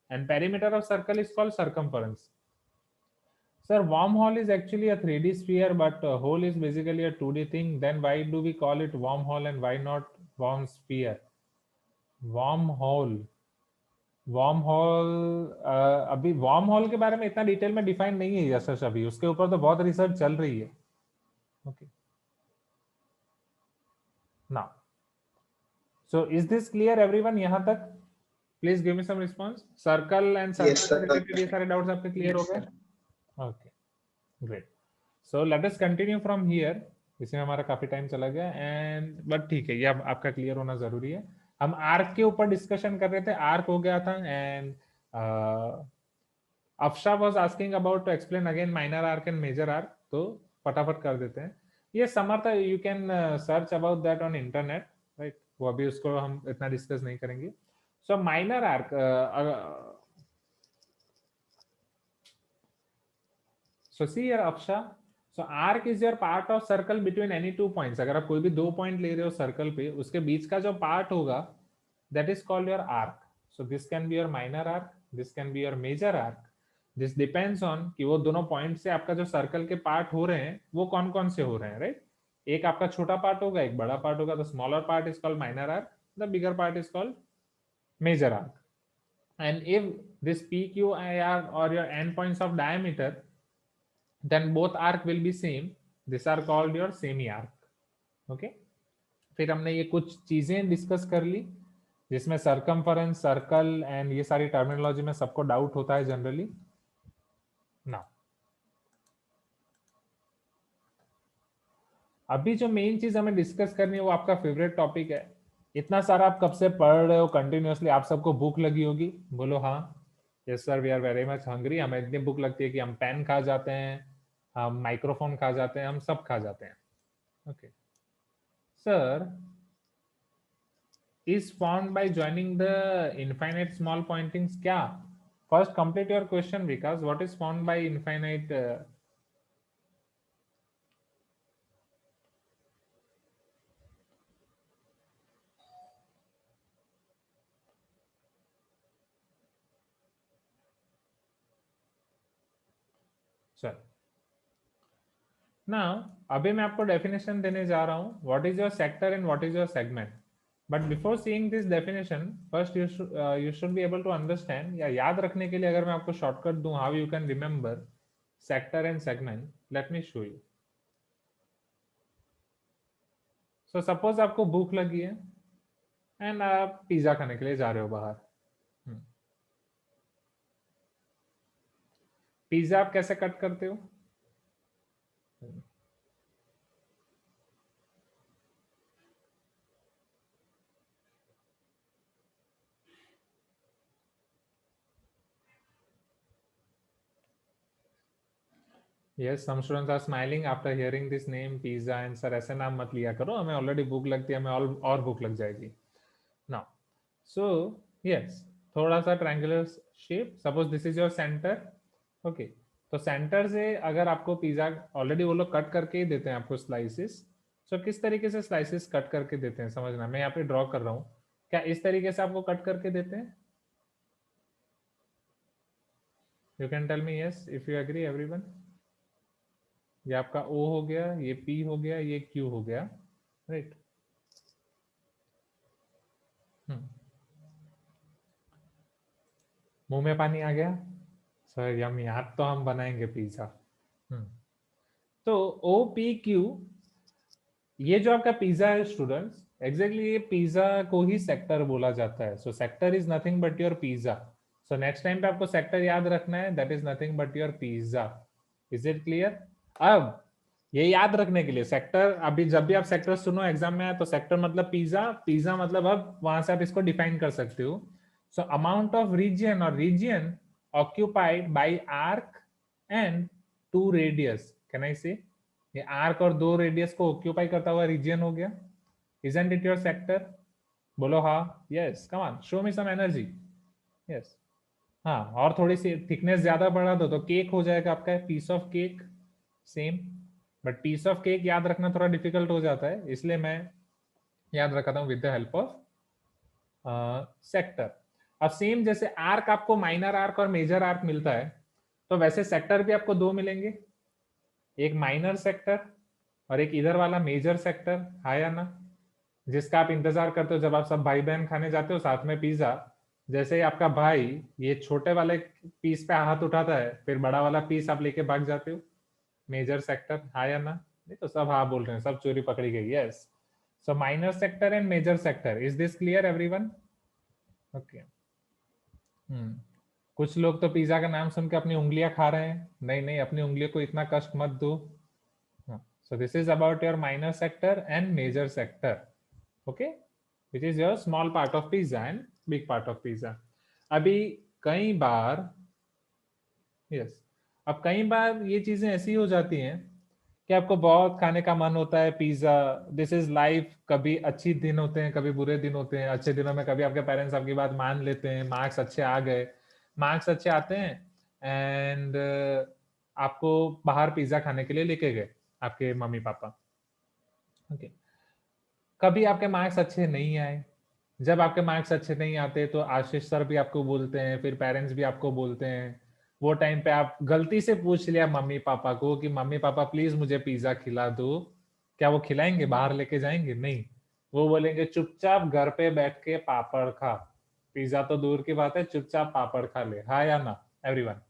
And perimeter of circle is called circumference. Sir, wormhole is actually a 3D sphere, but hole is basically a 2D thing. Then why do we call it wormhole and why not worm sphere? Wormhole. Warm hall, अभी warm hall के बारे में इतना detail में define नहीं है यशस, अभी उसके ऊपर तो बहुत रिसर्च चल रही है. Okay, now so is this clear everyone? यहां तक please give me some response. Circle and circle से रिलेटेड ये सारे डाउट्स आपके क्लियर हो गए? Okay, great. So let us continue from here. इसमें हमारा काफी टाइम चला गया एंड बट ठीक है, ये अब आपका क्लियर होना जरूरी है. हम आर्क के ऊपर डिस्कशन कर रहे थे, आर्क हो गया था and Afsha was asking about to explain again minor arc and major arc. तो फटाफट कर देते हैं. ये Samarth, you can search about that on internet, right? वो अभी उसको हम इतना डिस्कस नहीं करेंगे. So minor arc, so see here Afsha, so arc is your part of circle between any two points. अगर आप कोई भी दो पॉइंट ले रहे हो सर्कल पे, उसके बीच का जो पार्ट होगा that is called your arc. So this can be your minor arc, this can be your major arc. This depends on कि वो दोनों पॉइंट से आपका जो सर्कल के पार्ट हो रहे हैं वो कौन कौन से हो रहे हैं, राइट? एक आपका छोटा पार्ट होगा, एक बड़ा पार्ट होगा. The smaller part is called minor arc, the bigger part is called major arc. And if this PQR or your endpoints of diameter, then both arc will be same. These are called your semi arc. Okay. फिर हमने ये कुछ चीजें discuss कर ली जिसमें circumference, circle and ये सारी terminology में सबको डाउट होता है जनरली. नाउ अभी जो मेन चीज हमें डिस्कस करनी है वो आपका फेवरेट टॉपिक है. इतना सारा आप कब से पढ़ रहे हो कंटिन्यूअसली, आप सबको भूख लगी होगी. बोलो हाँ. Yes sir, we are very much hungry. हमें इतनी भूख लगती है कि हम पेन खा जाते हैं, हम माइक्रोफोन खा जाते हैं, हम सब खा जाते हैं. Okay sir, is formed by joining the infinite small pointings. क्या? First complete your question because what is formed by infinite? Sir. Now, अभी मैं आपको definition देने जा रहा हूँ. What is your sector and what is your segment? But before seeing this definition, first you should be able to understand, या याद रखने के लिए अगर मैं आपको shortcut दूं, how you can remember sector and segment. Let me show you. So suppose आपको भूख लगी है and आप पिज्जा खाने के लिए जा रहे हो बाहर. पिज्जा आप कैसे कट करते हो? Yes, some students are smiling after hearing this name pizza and sir ऐसे नाम मत लिया करो, हमें ऑलरेडी भूख लगती है, हमें और भूख लग जाएगी. Now, so yes, थोड़ा सा triangular shape, suppose this is your centre. Okay, तो सेंटर से अगर आपको पिज्जा ऑलरेडी वो लोग कट करके ही देते हैं आपको स्लाइसिस. सो किस तरीके से स्लाइसिस कट करके देते हैं समझना, मैं यहाँ पे ड्रॉ कर रहा हूँ. क्या इस तरीके से आपको कट करके देते हैं? You can tell me yes if you agree everyone. ये आपका O हो गया, ये P हो गया, ये Q हो गया, राइट. मुंह में पानी आ गया सर, यम याद तो हम बनाएंगे पिज्जा. तो OPQ ये जो आपका पिज्जा है स्टूडेंट्स, एग्जैक्टली ये पिज्जा को ही सेक्टर बोला जाता है. So sector is nothing but your pizza. So next time पे आपको सेक्टर याद रखना है, that is nothing but your pizza. Is it clear? अब ये याद रखने के लिए सेक्टर, अभी जब भी आप सेक्टर सुनो एग्जाम में आए तो सेक्टर मतलब पिज्जा, पिज्जा मतलब अब वहां से आप इसको डिफाइन कर सकते हो. सो अमाउंट ऑफ रीजन और region occupied by arc and 2 radius. Can I say ये आर्क और 2 रेडियस को ऑक्यूपाई करता हुआ रीजन हो गया. Isn't it your sector? बोलो हाँ. Yes, come on, show me some energy. Yes, हाँ, और थोड़ी सी थिकनेस ज्यादा बढ़ा दो तो केक हो जाएगा आपका, piece of cake. Same, but piece of cake याद रखना थोड़ा डिफिकल्ट हो जाता है, इसलिए मैं याद रखता हूँ with the help of sector. अब सेम जैसे आर्क आपको माइनर आर्क और मेजर आर्क मिलता है, तो वैसे सेक्टर भी आपको 2 मिलेंगे, एक माइनर सेक्टर और एक इधर वाला मेजर सेक्टर. है या ना? जिसका आप इंतजार करते हो जब आप सब भाई बहन खाने जाते हो साथ में पिज्जा. जैसे ही आपका भाई ये छोटे वाले पीस पे हाथ उठाता है, फिर बड़ा वाला पीस आप लेके भाग जाते हो. Major sector. है या ना? नहीं तो सब हाँ बोल रहे हैं, सब चोरी पकड़ी गई. Yes, so minor sector and major sector. Is this clear everyone? Okay. कुछ लोग तो पिज्जा का नाम सुन के अपनी उंगलियां खा रहे हैं. नहीं नहीं, अपनी उंगलियों को इतना कष्ट मत दो. So this is about your minor sector and major sector. Okay, which is your small part of pizza and big part of pizza. अभी कई बार, यस, अब कई बार ये चीजें ऐसी हो जाती हैं कि आपको बहुत खाने का मन होता है पिज्जा. This is life. कभी अच्छी दिन होते हैं, कभी बुरे दिन होते हैं. अच्छे दिनों में कभी आपके पेरेंट्स आपकी बात मान लेते हैं, मार्क्स अच्छे आ गए, मार्क्स अच्छे आते हैं एंड आपको बाहर पिज्जा खाने के लिए लेके गए आपके मम्मी पापा. ओके, कभी आपके मार्क्स अच्छे नहीं आए. जब आपके मार्क्स अच्छे नहीं आते तो आशीष सर भी आपको बोलते हैं, फिर पेरेंट्स भी आपको बोलते हैं. वो टाइम पे आप गलती से पूछ लिया मम्मी पापा को कि मम्मी पापा प्लीज मुझे पिज्जा खिला दो. क्या वो खिलाएंगे? बाहर लेके जाएंगे? नहीं, वो बोलेंगे चुपचाप घर पे बैठ के पापड़ खा. पिज्जा तो दूर की बात है, चुपचाप पापड़ खा ले. हाँ या ना एवरीवन?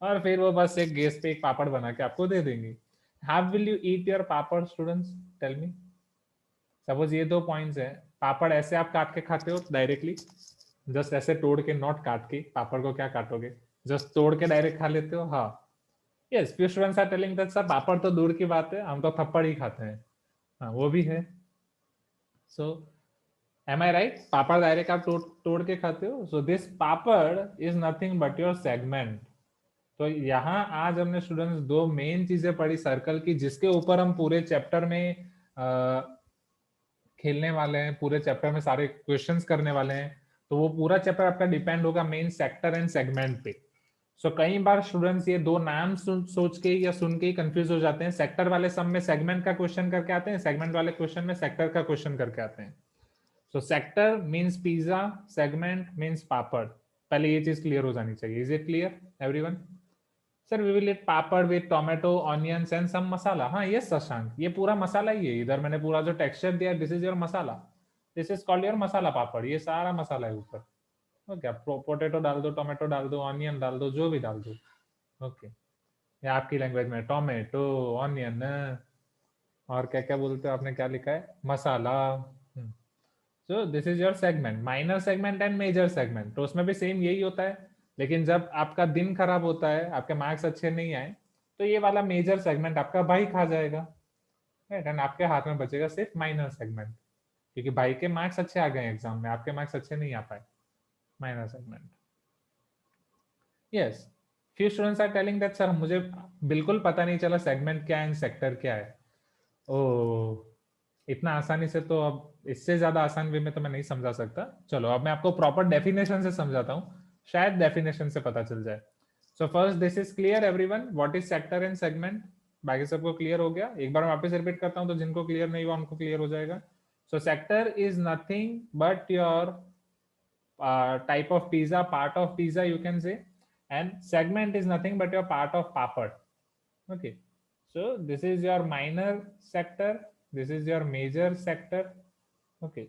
और फिर वो बस एक गैस पे एक पापड़ बना के आपको दे देंगे. How will you eat your papad students? Tell me. Suppose ये 2 पॉइंट्स है. पापड़ ऐसे आप काट के खाते हो डायरेक्टली, जस्ट ऐसे तोड़ के, नॉट काट के. पापड़ को क्या काटोगे? जस्ट तोड़ के डायरेक्ट खा लेते हो. हाँ, yes, few students are telling that sir papad तो दूर की बात है, हम तो थप्पड़ ही खाते हैं. हाँ, वो भी है. सो एम आई राइट? पापड़ डायरेक्ट आप तोड़ के खाते हो. So this papad is nothing but your segment. तो यहाँ आज हमने स्टूडेंट्स 2 मेन चीजें पढ़ी सर्कल की, जिसके ऊपर हम पूरे चैप्टर में खेलने वाले हैं, पूरे चैप्टर में सारे क्वेश्चंस करने वाले हैं. तो वो पूरा चैप्टर आपका डिपेंड होगा मेन सेक्टर एंड सेगमेंट पे. सो कई बार स्टूडेंट्स ये 2 नाम सोच के या सुन के ही कंफ्यूज हो जाते हैं. सेक्टर वाले सम में सेगमेंट का क्वेश्चन करके आते हैं, सेगमेंट वाले क्वेश्चन में सेक्टर का क्वेश्चन करके आते हैं. So sector means pizza, segment means papad. पहले ये चीज क्लियर हो जानी चाहिए. Is it clear everyone? Sir we will eat papad with tomato, onions and some masala. हाँ यस शशांक, ये पूरा मसाला ही है. इधर मैंने पूरा जो टेक्सचर दिया, this is your masala. This is called your masala papad. ये सारा मसाला है ऊपर. ओके, पोटैटो डाल दो, टोमेटो डाल दो, ऑनियन डाल दो, जो भी डाल दो. ओके, ये आपकी लैंग्वेज में टोमेटो, ऑनियन और क्या क्या बोलते हो आपने, क्या लिखा है? Masala. So this is your segment, minor segment and major segment. तो उसमें भी सेम यही होता है. लेकिन जब आपका दिन खराब होता है, आपके मार्क्स अच्छे नहीं आए, तो ये वाला मेजर सेगमेंट आपका भाई खा जाएगा, राइट, एंड आपके हाथ में बचेगा सिर्फ माइनर सेगमेंट, क्योंकि भाई के मार्क्स अच्छे आ गए एग्जाम में, आपके मार्क्स अच्छे नहीं आ पाए, minor segment. Yes, few students are telling that sir मुझे बिल्कुल पता नहीं चला सेगमेंट क्या है एंड सेक्टर क्या है। ओ, इतना आसानी से तो अब इससे ज्यादा आसान वे में तो मैं नहीं समझा सकता। चलो अब मैं आपको प्रॉपर डेफिनेशन से समझाता हूँ, शायद डेफिनेशन से पता चल जाए। So first this is clear everyone, what is sector and segment? बाकी सबको क्लियर हो गया? एक बार मैं वापस रिपीट करता हूँ तो जिनको क्लियर नहीं हुआ उनको क्लियर हो जाएगा। So sector is nothing but your type of pizza, part of pizza you can say, and segment is nothing but your part of papad. Okay, so this is your minor sector, this is your major sector. Okay,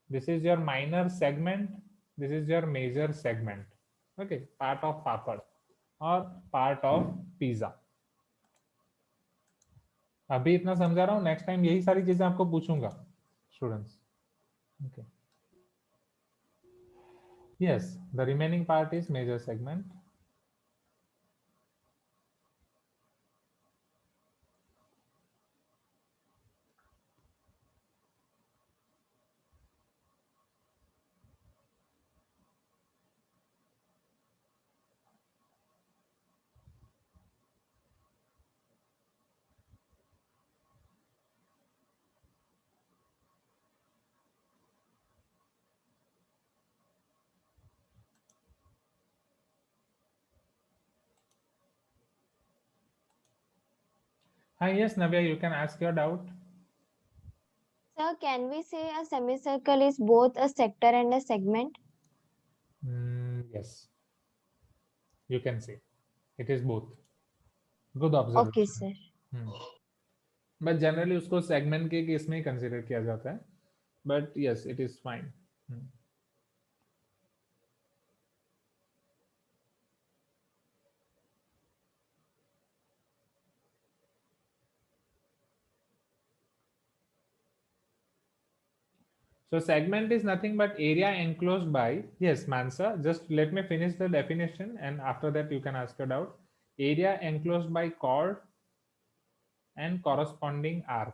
this is your minor segment, this is your major segment. Okay, part of papad or part of pizza. अभी इतना समझा रहा हूँ, next time यही सारी चीजें आपको पूछूंगा students. Okay, yes, the remaining part is major segment. Hi, yes, Navya, you can ask your doubt. Sir, can we say a semicircle is both a sector and a segment? Yes, you can say it is both. Good Okay, observation. sir. But generally उसको segment के case में ही consider किया जाता है. But yes, it is fine. So segment is nothing but area enclosed by, yes, Mansa, just let me finish the definition and after that you can ask a doubt. Area enclosed by chord and corresponding arc.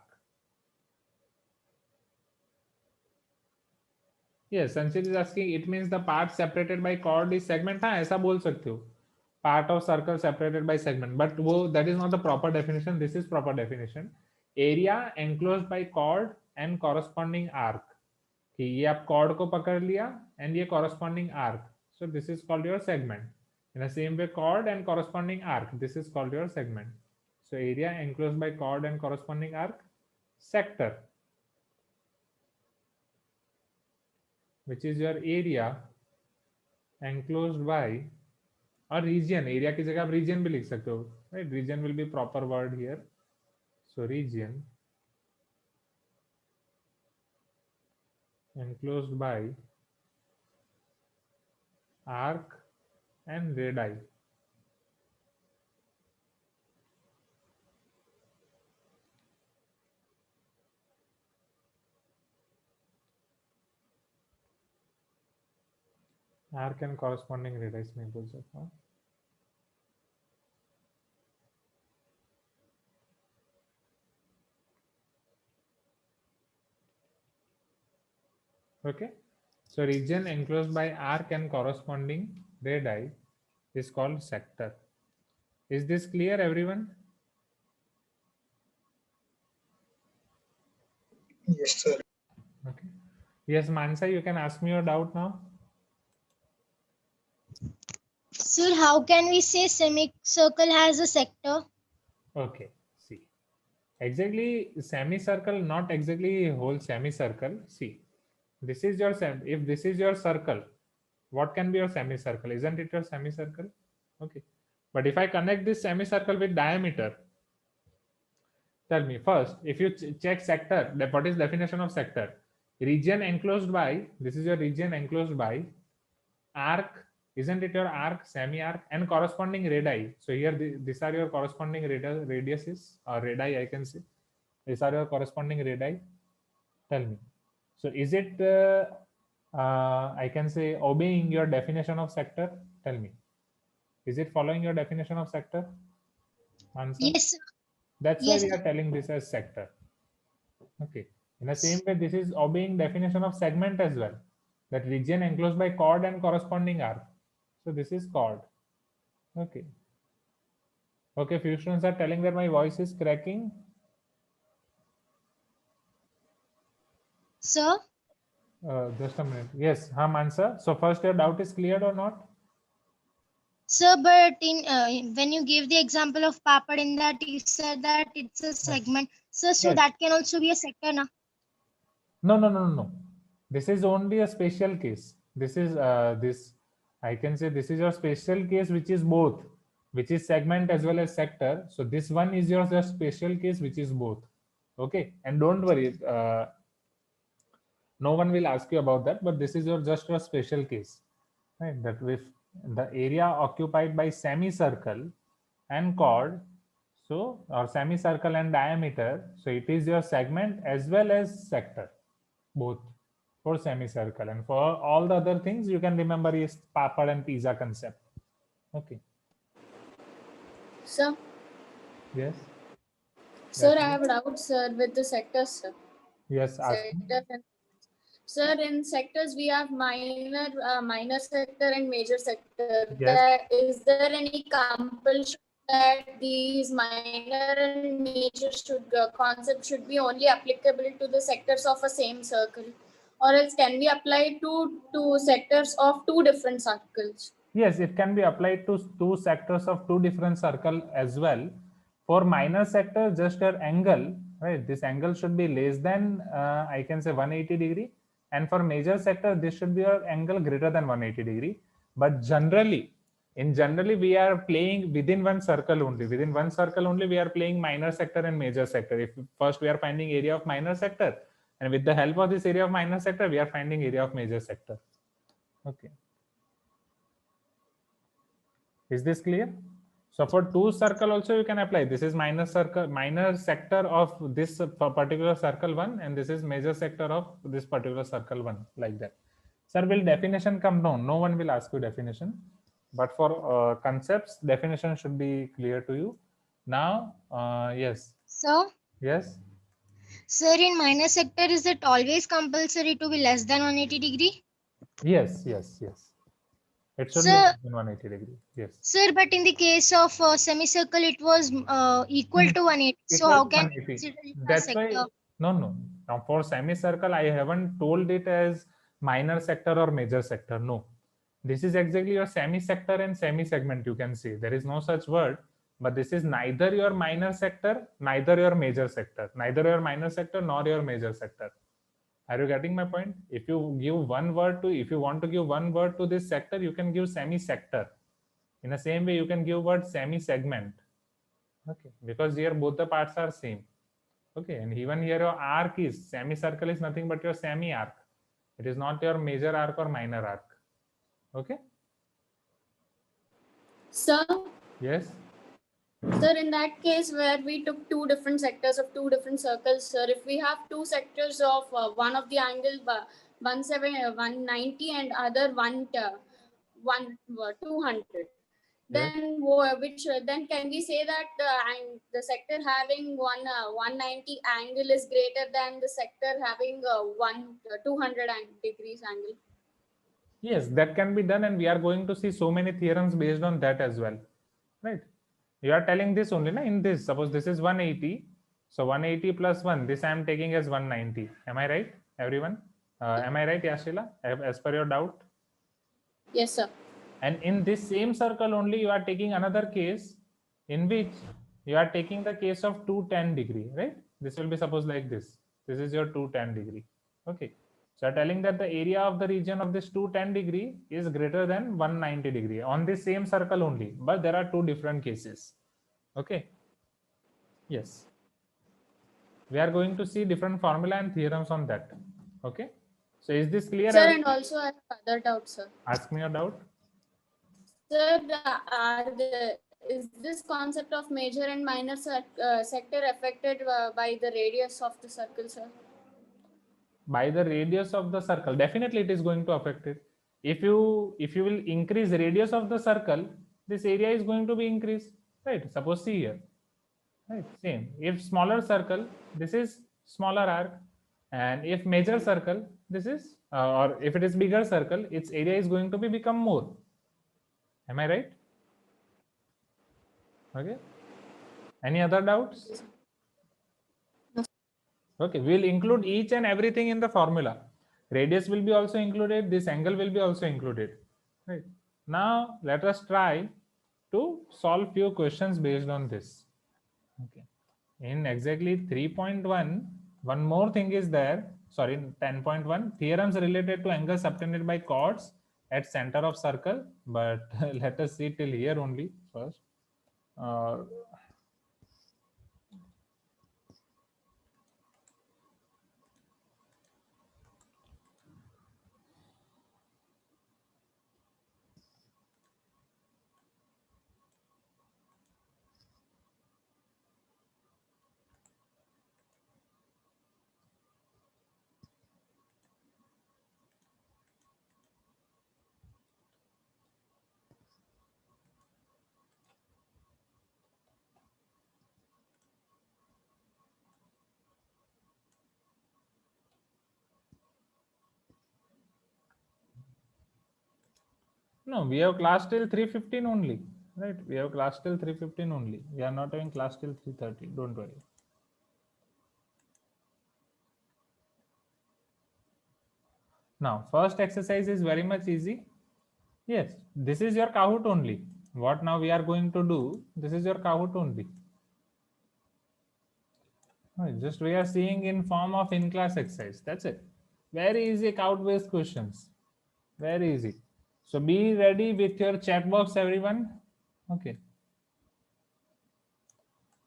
Yes, Sanchit is asking, it means the part separated by chord is segment. हाँ, ऐसा बोल सकते हो. Part of circle separated by segment, but वो that is not the proper definition. This is proper definition. Area enclosed by chord and corresponding arc. कि ये आप chord को पकड़ लिया and ये corresponding arc. So this is called your segment. In the same way, chord and corresponding arc. This is called your segment. So area enclosed by chord and corresponding arc, sector, which is your area enclosed by और region, area की जगह आप region भी लिख सकते हो, right? Region will be proper word here. So region enclosed by arc and radii. Arc and corresponding radii नहीं बोल सकता. Okay, so region enclosed by arc and corresponding radii is called sector. Is this clear, everyone? Yes, sir. Okay. Yes, Mansa, you can ask me your doubt now. Sir, how can we say semicircle has a sector? Okay, see, exactly semicircle, not exactly whole semicircle. See, this is your if this is your circle, what can be your semicircle? Isn't it your semicircle? Okay, but if I connect this semicircle with diameter, tell me first, if you check sector, what is definition of sector? Region enclosed by, this is your region enclosed by arc, isn't it your arc, semi-arc, and corresponding radii? So here these are your corresponding radiuses or radii, I can say. These are your corresponding radii. Tell me. So is it I can say obeying your definition of sector? Tell me. Is it following your definition of sector? Answer. Yes, sir. That's Yes, why we sir. are telling this as sector. Okay. In the same way, this is obeying definition of segment as well. That region enclosed by chord and corresponding arc. So this is chord. Okay. Okay, few students are telling that my voice is cracking. Sir, Just a minute. Yes, answer. So first your doubt is cleared or not? sir, but in when you gave the example of papad, in that you said that it's a segment. Sir, so Yes. that can also be a sector, na? No. This is only a special case. This is this. I can say this is your special case, which is both, which is segment as well as sector. So this one is your just special case, which is both. Okay, and don't worry. No one will ask you about that, but this is your just a special case, right? That with the area occupied by semicircle and chord, so or semicircle and diameter, so it is your segment as well as sector, both for semicircle, and for all the other things you can remember is papad and pizza concept. Okay. Sir, Yes. sir, Yes. I have a doubt, sir, with the sectors, sir. Yes. Ask me. Sectors and- Sir, in sectors we have minor sector and major sector. Yes. Is there any compulsion that these minor and major concept should be only applicable to the sectors of a same circle, or else can be applied to sectors of two different circles? Yes, it can be applied to two sectors of two different circle as well. For minor sector, just your angle, right? This angle should be less than, I can say 180 degree. And for major sector, this should be your angle greater than 180 degree. But generally, we are playing within one circle only. Within one circle only, we are playing minor sector and major sector. If first we are finding area of minor sector, and with the help of this area of minor sector, we are finding area of major sector. Okay. Is this clear? So for two circle also you can apply. This is minor circle, minor sector of this particular circle one, and this is major sector of this particular circle one, like that. Sir, will definition come down? No one will ask you definition, but for concepts, definition should be clear to you. Now, yes. Sir, Yes. sir, in minor sector, is it always compulsory to be less than 180 degree? Yes. It should be Sir, less than 180 degree. Yes. Sir, but in the case of semicircle, it was equal to 180. So Equal how to can 180. we consider it a That's why sector? no. Now for semicircle, I haven't told it as minor sector or major sector. No, this is exactly your semi-sector and semi-segment. You can see there is no such word, but this is neither your minor sector, neither your major sector, neither your minor sector nor your major sector. Are you getting my point? If you give one word to, if you want to give one word to this sector, you can give semi-sector. In the same way, you can give word semi-segment. Okay, because here both the parts are same. Okay, and even here your arc is semicircle is nothing but your semi arc. It is not your major arc or minor arc. Okay. Sir, Yes. sir, in that case where we took two different sectors of two different circles, sir, if we have two sectors of one of the angle 190 and other 200, Yes. then can we say that the sector having 190 angle is greater than the sector having 200 degrees angle? Yes, that can be done, and we are going to see so many theorems based on that as well. Right. You are telling this only, na? In this, suppose this is 180. So 180 plus 1, this I am taking as 190. Am I right, everyone? Am I right, Yashila? As per your doubt? Yes, sir. And in this same circle only, you are taking another case in which you are taking the case of 210 degree, right? This will be suppose like this. This is your 210 degree. Okay. So you are telling that the area of the region of this 210 degree is greater than 190 degree on this same circle only, but there are two different cases. Okay. Yes. We are going to see different formula and theorems on that. Okay. So is this clear? Sir, and also I have other doubts, sir. Ask me your doubt. Sir, is this concept of major and minor sector affected by the radius of the circle, sir? By the radius of the circle, definitely it is going to affect it. If you will increase radius of the circle, this area is going to be increased, right? Suppose see here, right? Same. If smaller circle, this is smaller arc, and if major circle, this is or if it is bigger circle, its area is going to be become more. Am I right? Okay. Any other doubts? Okay, we'll include each and everything in the formula. Radius will be also included, this angle will be also included, right? Now let us try to solve few questions based on this. Okay, in exactly 3.1, one more thing is there, sorry, 10.1, theorems related to angles subtended by chords at center of circle, but let us see till here only first. No, we have class till 3:15 only, right? We have class till 3:15 only. We are not having class till 3:30. Don't worry. Now, first exercise is very much easy. Yes, this is your Kahoot only. What now we are going to do? This is your Kahoot only. Just we are seeing in form of in-class exercise. That's it. Very easy Kahoot-based questions. Very easy. So be ready with your chat box, everyone. Okay.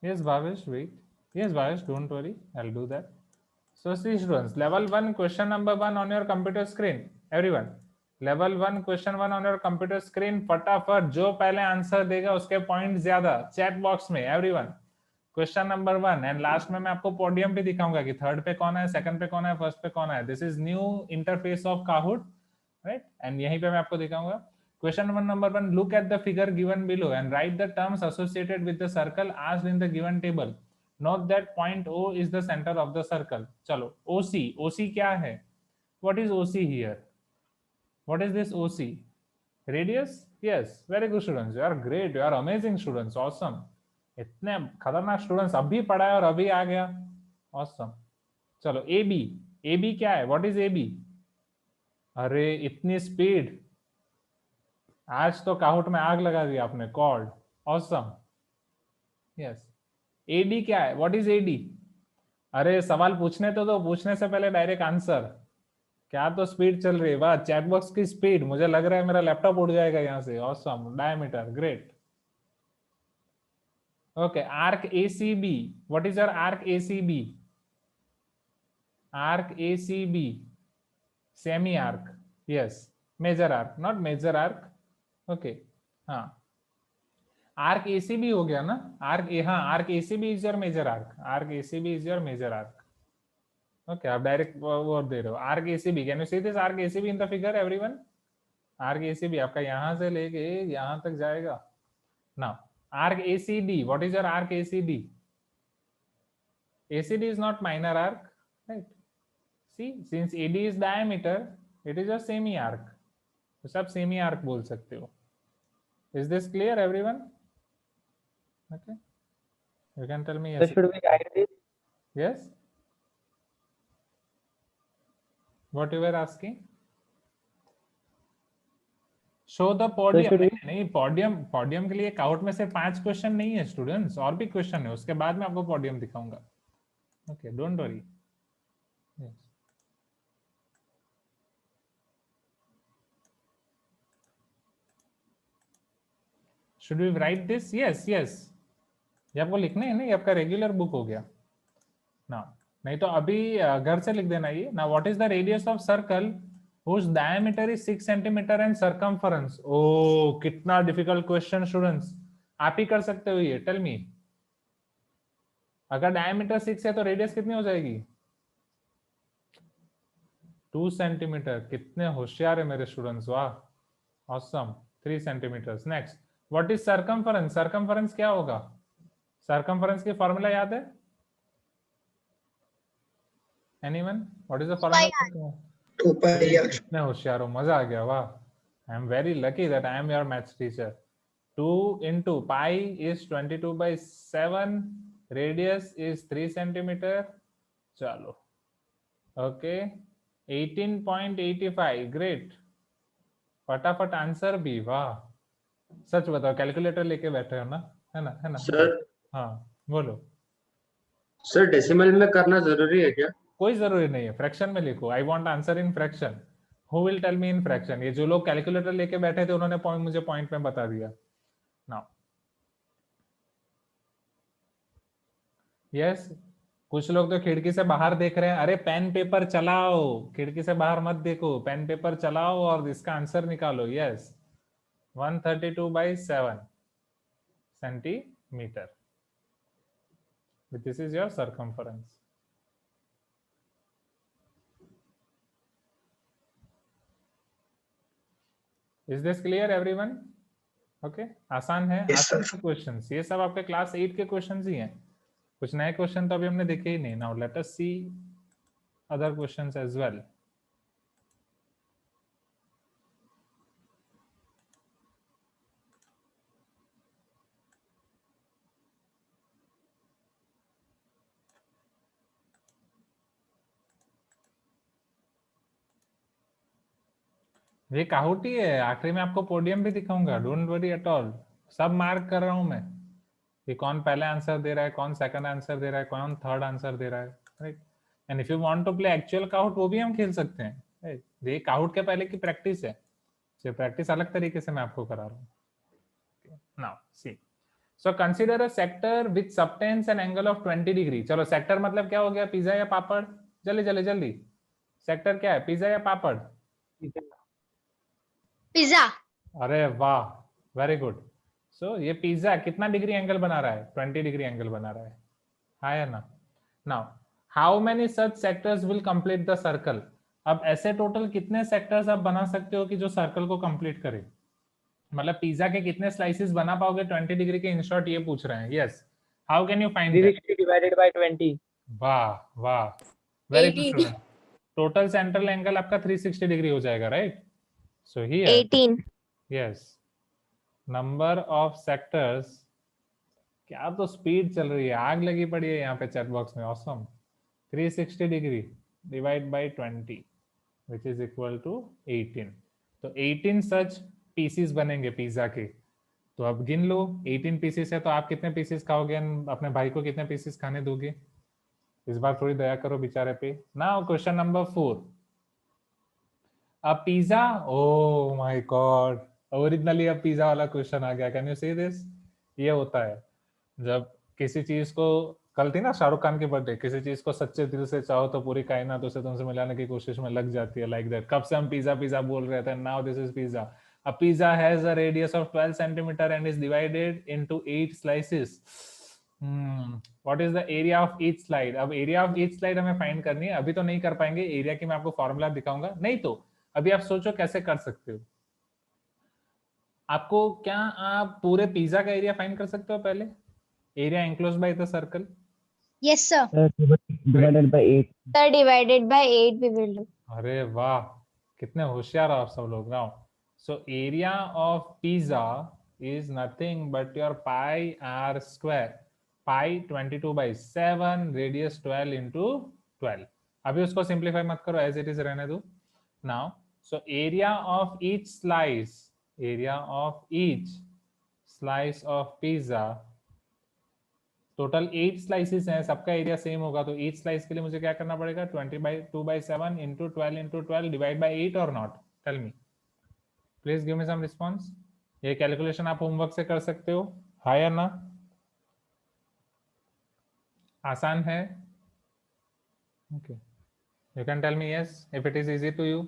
Yes, Bhavesh, wait. Yes, Bhavesh, don't worry. I'll do that. So see students, level 1 question number 1 on your computer screen. Everyone, level 1 question 1 on your computer screen. फटाफट जो पहले answer देगा उसके point ज्यादा chat box में. Everyone, question number 1 and last में मैं आपको पोडियम भी दिखाऊंगा कि थर्ड पे कौन है, सेकंड पे कौन है, फर्स्ट पे कौन है. This is new interface of Kahoot, right? And यहीं पे मैं आपको दिखाऊंगा. Question number 1, look at the figure given below and write the terms associated with the circle asked in the given table. Note that point O is the center of the circle. चलो, OC, OC क्या है? What is OC here? What is this OC? Radius? Yes, very good students. You are great. You are amazing students. Awesome. इतने खतरनाक students अभी पढ़ा है और अभी आ गया. Awesome. चलो, AB. AB क्या है? What is AB? अरे इतनी स्पीड, आज तो काहूट में आग लगा दी आपने. कॉर्ड. ऑसम. यस. एडी क्या है? What is AD? अरे सवाल पूछने तो दो, पूछने से पहले डायरेक्ट आंसर. क्या तो स्पीड चल रही है. वाह, चैट बॉक्स की स्पीड. मुझे लग रहा है मेरा लैपटॉप उड़ जाएगा यहाँ से. Awesome. Diameter. Great. Okay. Arc ACB. What is your arc ACB? Arc ACB. Semi arc. Yes. Major arc, not major arc. Okay. हाँ, आर्क एसीबी हो गया ना. आर्क हाँ, arc ACB is your major arc. Arc ACB is your major arc. Okay, आप direct word दे रहे हो. Arc ACB, can you see this arc ACB in the figure everyone? Arc ACB आपका यहां से लेके यहां तक जाएगा. Now arc ACD. What is your arc ACD? ACD is not minor arc, right? See, since AD is diameter, it is your semi arc. तो सब semi arc बोल सकते हो. Is this clear everyone? Okay, you can tell me. So should we write this? Yes, what you were asking? Show the podium. should we- नहीं, podium के लिए cout में से 5 क्वेश्चन नहीं है स्टूडेंट्स, और भी क्वेश्चन है. उसके बाद मैं आपको podium दिखाऊंगा. Okay, don't worry. Should we write this? Yes, yes. ये आपको लिखना है ना, ये आपका रेगुलर बुक हो गया ना. नहीं तो अभी घर से लिख देना ये ना. What is the radius of circle whose diameter is 6 centimeter and circumference? ओ, कितना डिफिकल्ट क्वेश्चन स्टूडेंट्स. आप ही कर सकते हो ये. टेल मी, अगर डायमीटर 6 है तो रेडियस कितनी हो जाएगी? 2 सेंटीमीटर. कितने होशियार है मेरे स्टूडेंट्स. वाह, awesome. 3 centimetre. Next, what is circumference? Circumference क्या होगा? सर्कमफरेंस की फॉर्मूला याद है? Anyone? What is the formula? 2 pi r. कितने होशियार हो, मजा आ गया, वाह। I am very lucky that I am your maths teacher. 2 into pi is 22/7, radius is 3 centimeter। चलो, ओके, 18.85, ग्रेट। फटाफट आंसर भी, वाह। सच बताओ, कैलकुलेटर लेके बैठे हो ना? है ना, है ना? सर हाँ, बोलो। सर डेसिमल में करना जरूरी है क्या? कोई जरूरी नहीं है, फ्रैक्शन में लिखो। I want answer in fraction. Who will tell me in fraction? ये जो लोग कैलकुलेटर लेके बैठे थे उन्होंने पॉइंट मुझे पॉइंट में बता दिया। नाउ यस, कुछ लोग तो खिड़की से बाहर देख रहे हैं। अरे पेन पेपर चलाओ, खिड़की से बाहर मत देखो, पेन पेपर चलाओ और इसका आंसर निकालो। Yes, 132/7 centimetre. This is your circumference. Is this clear everyone? Okay, आसान है। Yes, आसान sir. क्वेश्चंस, ये सब आपके क्लास 8 के क्वेश्चंस ही हैं। कुछ नए क्वेश्चन तो अभी हमने देखे ही नहीं। नाउ लेट अस सी अदर क्वेश्चंस एज वेल। ये काहुटी है, आखिरी में आपको पोडियम भी दिखाऊंगा, डोंट वरी एट ऑल। सब मार्क कर रहा हूं मैं कि कौन पहले आंसर दे रहा है, कौन सेकंड आंसर दे रहा है, कौन थर्ड आंसर दे रहा है, right. And if you want to play actual count, वो भी हम खेल सकते हैं, राइट। ये काउट के पहले की प्रैक्टिस है, जो प्रैक्टिस अलग तरीके से मैं आपको करा रहा हूँ। Now see, so consider a sector with subtends an angle of 20 degree. चलो, सेक्टर मतलब क्या हो गया? पिज्जा या पापड़? जल्दी जल्दी जल्दी, सेक्टर क्या है? पिज्जा या पापड़? पिज्जा। अरे वाह, वेरी गुड। सो ये पिज्जा कितना डिग्री एंगल बना रहा है? 20 डिग्री एंगल बना रहा है, हाँ या ना? Now how many such sectors will complete the circle? अब ऐसे टोटल कितने सेक्टर्स आप बना सकते हो कि जो सर्कल को कंप्लीट करे? मतलब पिज्जा के कितने स्लाइसेस बना पाओगे 20 डिग्री के? इन शॉर्ट ये पूछ रहे हैं। Yes, how can you find that? 360 divided by 20. वाह वाह, very good 80. Student. Total central angle आपका 360 डिग्री हो जाएगा, right? So here 18. Yes, number of sectors. क्या तो स्पीड चल रही है, आग लगी पड़ी है यहाँ पे चैट बॉक्स में। Awesome. 360 degree divide by 20 which is equal to 18। तो 18 सच पीसीस बनेंगे पिज्जा के। तो अब गिन लो, 18 पीसेस है तो आप कितने पीसेस खाओगे, अपने भाई को कितने पीसेस खाने दोगे? इस बार थोड़ी दया करो बेचारे पे। Now question number 4। अब pizza, oh my God, originally अब पिज्जा वाला क्वेश्चन आ गया। Can you see this? ये होता है जब किसी चीज को, कल थी ना शाहरुख खान की बर्थडे, किसी चीज को सच्चे दिल से चाहो तो पूरी कायनात उसे तुमसे मिलाने की कोशिश में लग जाती है, लाइक दैट। कब से हम पिज्जा पिज्जा बोल रहे थे, now this is pizza. A pizza has a radius of 12 centimeter and is divided into 8 slices. What is the area of each slide? अब area of each slide हमें find करनी है। अभी तो नहीं कर पाएंगे, एरिया की मैं आपको फॉर्मूला दिखाऊंगा। नहीं तो अभी आप सोचो कैसे कर सकते हो। आपको क्या, आप पूरे पिज्जा का एरिया फाइंड कर सकते हो पहले? Area enclosed by the circle. Yes, sir. Divided by 8. Sir, divided by 8 we will do. अरे वाह, कितने होशियार हो आप सब लोग। Now so area of pizza is nothing but your pi r square. Pi 22/7, radius 12 into 12. अभी उसको सिंप्लीफाई मत करो, एज इट इज रहने दो। Now so area of each slice, area of each slice of pizza, total 8 slices हैं, सबका area same होगा। तो ईच स्लाइस के लिए मुझे क्या करना पड़ेगा? 20/2/7 into 12 into 12 डिवाइड बाय 8 और not? Tell me, please give me some response. ये कैलकुलेशन आप होमवर्क से कर सकते हो, हाँ या ना? आसान है? Okay, you can tell me yes if it is easy to you.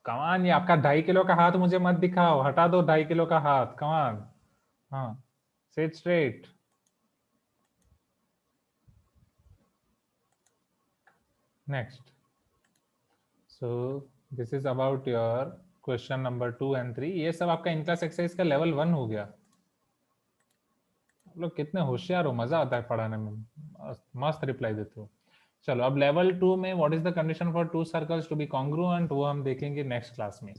Come on, ये आपका 2.5 किलो का हाथ मुझे मत दिखाओ, हटा दो 2.5 किलो का हाथ। कमान, हाँ, seat straight. Next, so this is about your question number 2 and 3. ये सब आपका इन क्लास एक्सरसाइज का लेवल 1 हो गया। लोग कितने होशियार हो, मजा आता है पढ़ाने में, मस्त रिप्लाई देते हो। चलो अब लेवल 2 में what is the condition for two circles to be congruent, वो हम देखेंगे नेक्स्ट क्लास में।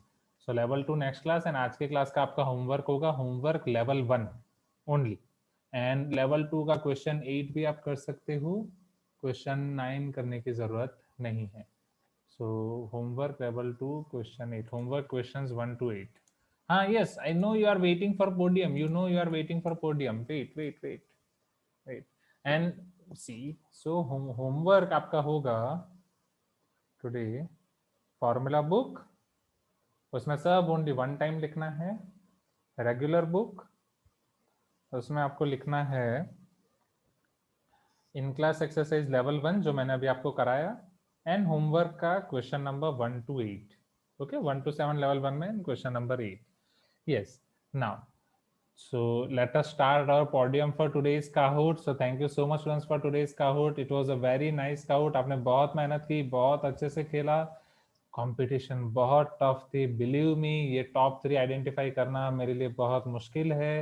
So level 2 next class, and आज के क्लास का आपका होमवर्क होगा homework level 1 only, and level 2 का क्वेश्चन 8 भी आप कर सकते हो, क्वेश्चन 9 करने की जरूरत नहीं है। So homework level 2 question 8, homework questions 1 to 8। हाँ yes, I know you are waiting for podium, you know you are waiting for podium, wait and see. So homework आपका होगा टुडे फॉर्मूला बुक, उसमें सब ओनली 1 टाइम लिखना है। Regular book, उसमें आपको लिखना है इन क्लास एक्सरसाइज लेवल 1 जो मैंने अभी आपको कराया, एंड होमवर्क का question number 1 to 8। Okay, 1 to 7 level 1 में, question number 8। Yes, now, so let us start our podium for today's Kahoot. So thank you so much students for today's Kahoot. It was a very nice Kahoot. आपने बहुत मेहनत की, बहुत अच्छे से खेला, competition बहुत टफ थी, बिलीव मी। ये टॉप 3 आइडेंटिफाई करना मेरे लिए बहुत मुश्किल है।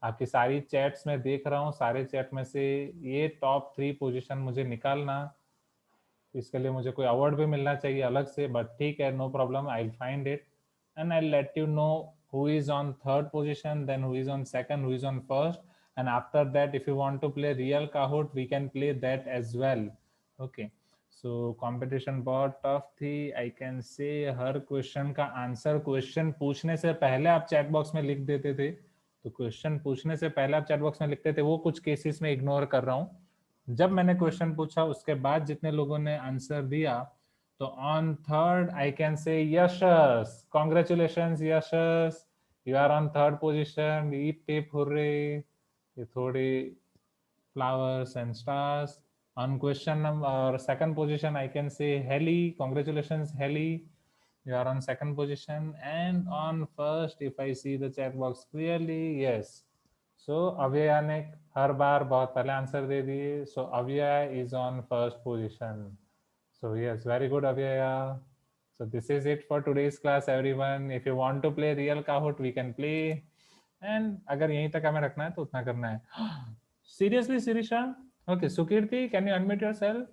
आपकी सारी चैट्स में देख रहा हूँ, सारे चैट में से ये टॉप 3 पोजीशन मुझे निकालना, इसके लिए मुझे कोई अवार्ड भी मिलना चाहिए अलग से, बट ठीक है, no problem, I will find it and I'll let you know who is on 3rd position, then who is on 2nd, who is on 1st, and after that if you want to play real Kahoot we can play that as well. Okay, so competition बहुत tough थी, I can say her question का answer question पूछने से पहले आप chat box में लिख देते थे, तो क्वेश्चन पूछने से पहले आप चैट बॉक्स में लिखते थे, वो कुछ केसेस में इग्नोर कर रहा हूँ। जब मैंने क्वेश्चन पूछा उसके बाद जितने लोगों ने आंसर दिया, तो on 3rd I can say Yashas, congratulations Yashas, you are on 3rd position, hip hip hooray, ये थोड़ी flowers and stars। On question number 2nd position I can say Heli, congratulations Heli, you are on 2nd position, and on 1st if I see the chat box clearly, yes, so Avyaya ने हर बार बहुत पहले answer दे दिए, so Avyaya is on 1st position। So yes, very good Avyaya. So this is it for today's class everyone. If you want to play real Kahoot we can play, and अगर यहीं तक हमें रखना है तो उतना करना है। Seriously Sirisha? Okay, Sukirti, can you unmute yourself?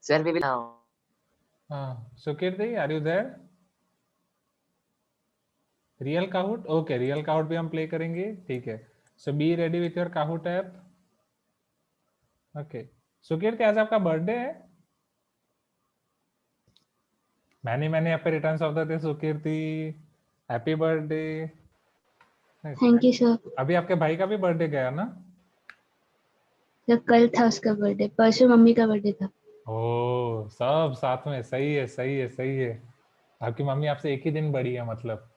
Sir, we will now. Sukirti, are you there? Real Kahoot? Okay, real Kahoot भी हम play करेंगे, ठीक है। So be ready with your Kahoot app. Okay, Sukirti, आज आपका birthday है? Many happy returns of the day Sukirti. Happy birthday. Thank you sir. अभी आपके भाई का भी बर्थडे गया ना? सर कल था उसका बर्थडे, परसों मम्मी का बर्थडे था। ओह, सब साथ में, सही है सही है सही है। आपकी मम्मी आपसे एक ही दिन बड़ी है मतलब।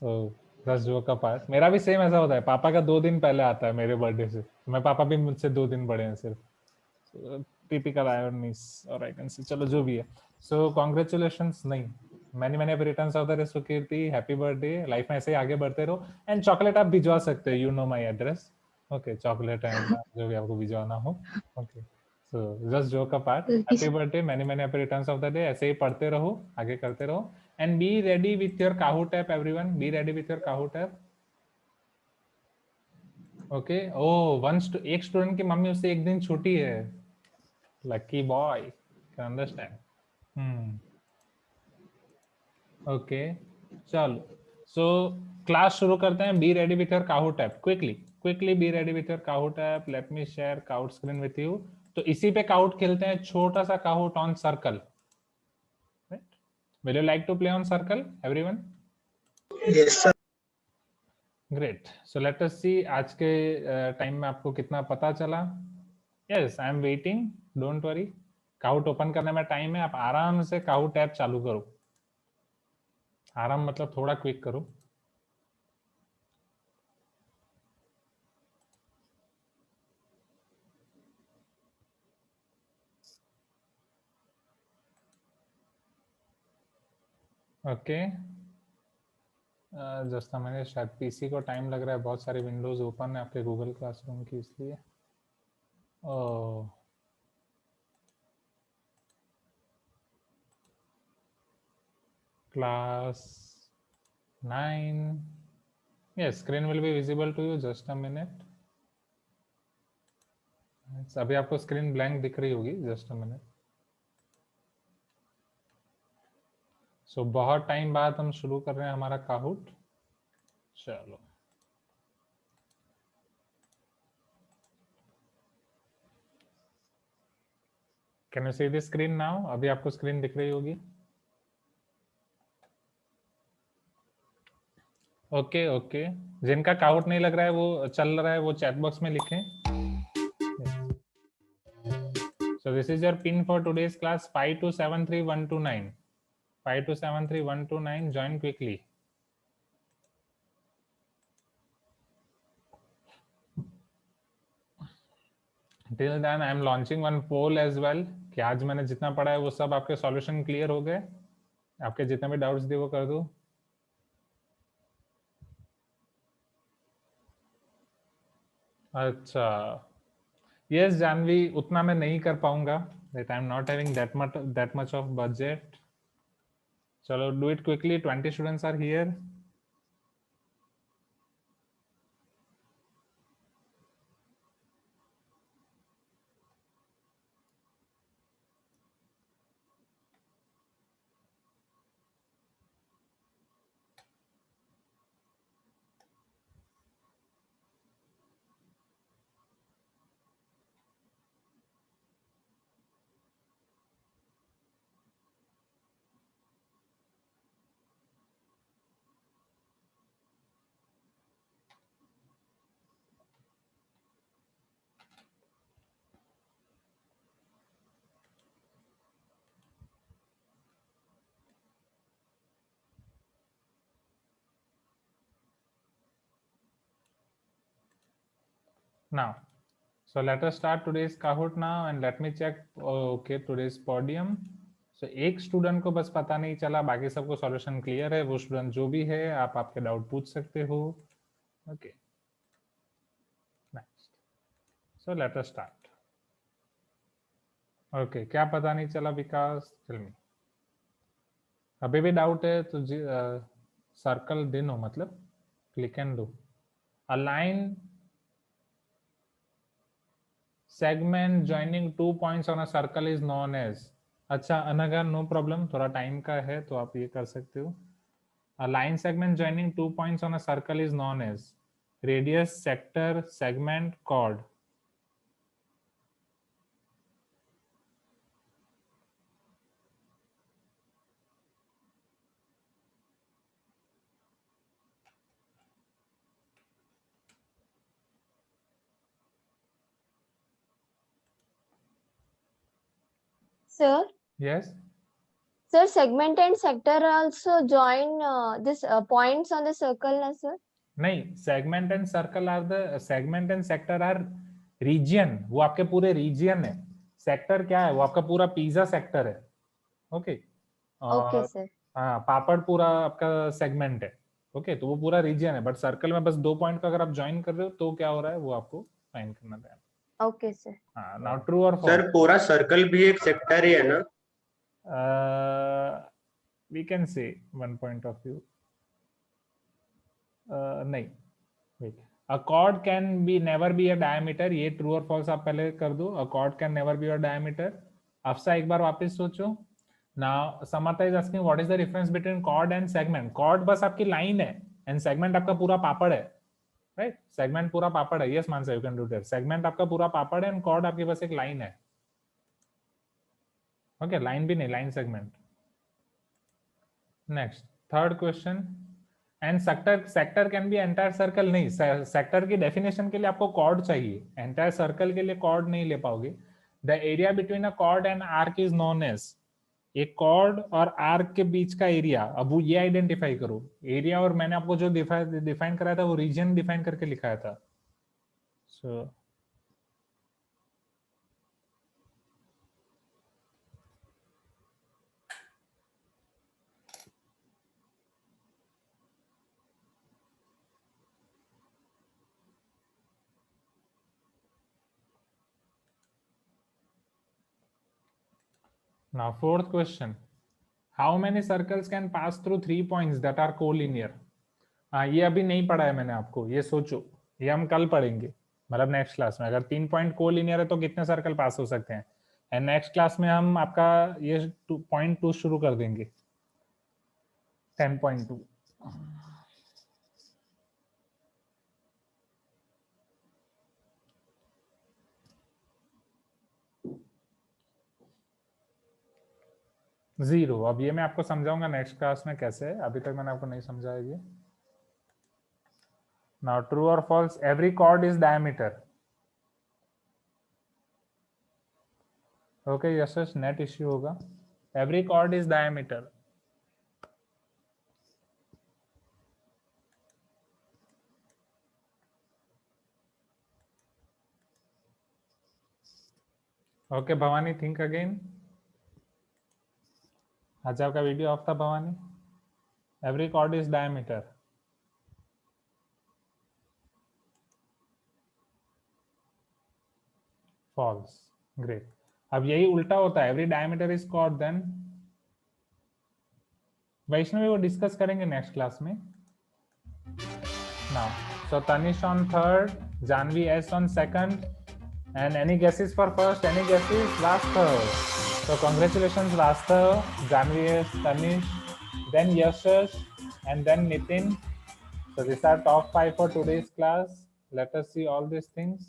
तो 10 जो का पार्ट, मेरा भी सेम ऐसा होता है, पापा का 2 दिन पहले आता है मेरे बर्थडे से, मैं पापा भी मुझसे 2 दिन बड़े हैं सिर्फ। टिपिकल आयरनीस और आई कैन से, चलो जो भी है। सो कॉन्ग्रेचुलेशंस, नहीं many returns of the day Sukirti, happy birthday, life में ऐसे ही आगे बढ़ते रहो, एंड चॉकलेट आप भिजवा सकते हो, you know my address. Okay, chocolate and जो भी आपको भिजवाना हो। Okay, so just joke apart, happy birthday, many happy returns of the day, ऐसे ही पढ़ते रहो, आगे करते रहो, and be ready with your Kahoot app everyone, be ready with your Kahoot app. Okay, oh एक स्टूडेंट की मम्मी उससे एक दिन छुट्टी है, lucky boy, can understand. Okay, चलो, सो क्लास शुरू करते हैं। B ready with your Kahoot app, quickly B ready with your Kahoot app. Let me share Kahoot screen with you. तो इसी पे Kahoot खेलते हैं, छोटा सा Kahoot on circle. Will you like to play on circle, everyone? Yes, sir. Great. So let us see आज के time में आपको कितना पता चला। Yes, I am waiting. Don't worry. Kahoot open करने में टाइम है, आप आराम से Kahoot ऐप चालू करो। आराम मतलब थोड़ा क्विक करो। ओके, जस्ट मैंने शायद पीसी को टाइम लग रहा है, बहुत सारी विंडोज ओपन है आपके गूगल क्लासरूम की, इसलिए। ओह, class 9 Yes, screen will be visible to you. Just a minute. अभी आपको स्क्रीन ब्लैंक दिख रही होगी. Just a minute. सो बहुत टाइम बाद हम शुरू कर रहे हैं हमारा काहूट. चलो. Can you C the screen now? अभी आपको स्क्रीन दिख रही होगी. Okay okay. जिनका काउट नहीं लग रहा है वो चल रहा है वो चैट बॉक्स में लिखें. So this is your pin for today's class 5273129. 5273129. Join quickly. Till then I am launching one poll as well. कि आज मैंने जितना पढ़ा है वो सब आपके सॉल्यूशन क्लियर हो गए? आपके जितने भी डाउट्स थे वो कर दूं? अच्छा. Yes, जानवी, उतना मैं नहीं कर पाऊंगा. That I am not having that much of budget. चलो, do it quickly. 20 students are here. Now, so let us start today's Kahoot now and let me check. Okay, today's podium. So एक student को बस पता नहीं चला, बाकी सबको solution clear है. वो स्टूडेंट जो भी है आप आपके डाउट पूछ सकते हो. Okay, next. सो लेट अस स्टार्ट. ओके, क्या पता नहीं चला विकास? Tell me. अभी भी डाउट है तो सर्कल दिन हो, मतलब click and do. Align segment joining 2 points on a circle is known as. अच्छा अनगा, नो प्रॉब्लम, थोड़ा टाइम का है तो आप ये कर सकते हो. A line segment joining 2 points on a circle is known as radius, sector, segment, chord. Sir, Yes. sir, segment and sector also join this points on the circle, na sir? नहीं, segment and circle are the segment and sector are region. वो आपके पूरे region है. sector क्या है? वो आपका पूरा पिज्जा सेक्टर है. ओके. Okay, sir. हाँ, पापड़ पूरा आपका सेगमेंट है. ओके, तो वो पूरा रीजन है. बट सर्कल में बस 2 पॉइंट का अगर आप ज्वाइन कर रहे हो तो क्या हो रहा है वो आपको फाइंड करना है. Okay, sir. हाँ, नाउ ट्रू और सर फॉल्स. पूरा सर्कल भी एक सेक्टर ही है ना? We can say one point of view. नहीं, wait. A chord can be never be a diameter. ये ट्रू और फॉल्स आप पहले कर दो. A chord can never be a diameter. Afsa एक बार वापस सोचो. Now Samartha is asking what is the difference between chord and segment. Chord बस आपकी लाइन है एंड सेगमेंट आपका पूरा पापड़ है. राइट, सेगमेंट पूरा पापड़ है. Yes Mansa, you can do that. Segment आपका पूरा पापड़ है एंड कॉर्ड आपके पास एक लाइन है. ओके, लाइन भी नहीं, line segment. Next, third question. And sector can be entire circle. नहीं, सेक्टर की डेफिनेशन के लिए आपको कॉर्ड चाहिए. एंटायर सर्कल के लिए कॉर्ड नहीं ले पाओगे. The area between a chord and arc is known as. एक कॉर्ड और आर्क के बीच का एरिया, अब वो ये आइडेंटिफाई करो. एरिया और मैंने आपको जो डिफाइन कराया था वो रीजन डिफाइन करके लिखाया था. सो now fourth question. How many circles can pass through 3 points that are collinear? हाँ, ये अभी नहीं पढ़ा है मैंने आपको, ये सोचो, ये हम कल पढ़ेंगे, मतलब नेक्स्ट क्लास में। अगर 3 पॉइंट कोलिनियर है तो कितने सर्कल पास हो सकते हैं, एंड नेक्स्ट क्लास में हम आपका ये 2.2 शुरू कर देंगे, 10.2। जीरो, अब ये मैं आपको समझाऊंगा नेक्स्ट क्लास में कैसे है, अभी तक मैंने आपको नहीं समझाया ये। नाउ ट्रू और false, every chord is diameter. Okay yes, net issue होगा। Every chord is diameter. Okay Bhavani, think again. आज आपका वीडियो ऑफ था Bhavani. Every chord is diameter. False, great. अब यही उल्टा होता है, every diameter is chord, then Vaishnavi वो डिस्कस करेंगे नेक्स्ट क्लास में। Now so Tanish on third, Janvi S on second, and any guesses for first, any guesses? वास्तव, so congratulations Vastav, Janvi S, Tanish, then Yashash, and then Nitin. So these are top 5 for today's class. Let us see all these things.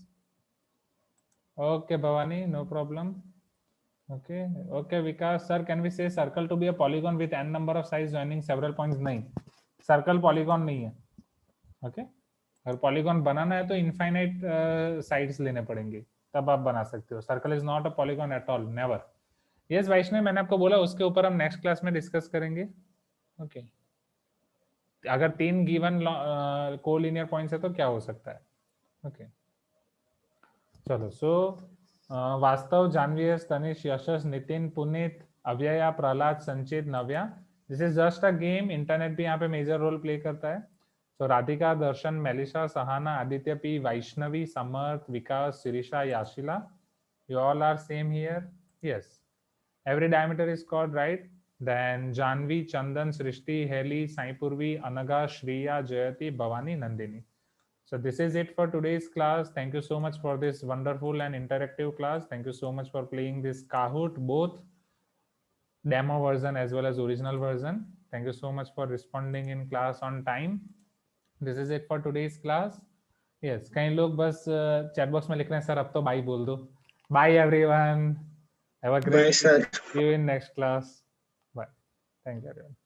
Okay Bhavani, no problem. Okay, okay Vikas sir, can we say circle to be a polygon with n number of sides joining several points? नहीं, circle polygon नहीं है। Okay, अगर polygon बनाना है तो infinite sides लेने पड़ेंगे, तब आप बना सकते हो। Circle is not a polygon at all, never. Yes Vaishnav, मैंने आपको बोला उसके ऊपर हम नेक्स्ट क्लास में डिस्कस करेंगे। ओके, अगर 3 गिवन कोलिनियर पॉइंट्स है तो क्या हो सकता है। ओके चलो, so Vastav, Janvi S, Tanish, Yashas, Nitin, Puneet, Avyaya, Prahlad, Sanchit, Navya, this is just a game. Internet भी यहाँ पे मेजर रोल प्ले करता है। So Radhika, Darshan, Melisha, Sahana, Aditya P, Vaishnavi, Samarth, Vikas, Shirisha, Yashila, you all are same here. Yes, every diameter is called, right? Then Janvi, Chandan, Srishti, Heli, Sai Purvi, Anaga, Shriya, Jayati, Bhavani, Nandini. So this is it for today's class. Thank you so much for this wonderful and interactive class. Thank you so much for playing this Kahoot, both demo version as well as original version. Thank you so much for responding in class on time. This is it for today's class. Yes, कई लोग बस chat box में लिख रहे हैं sir अब तो bye बोल दो। Bye everyone. Have a great Bye, day. sir. See you in next class. Bye. Thank you everyone.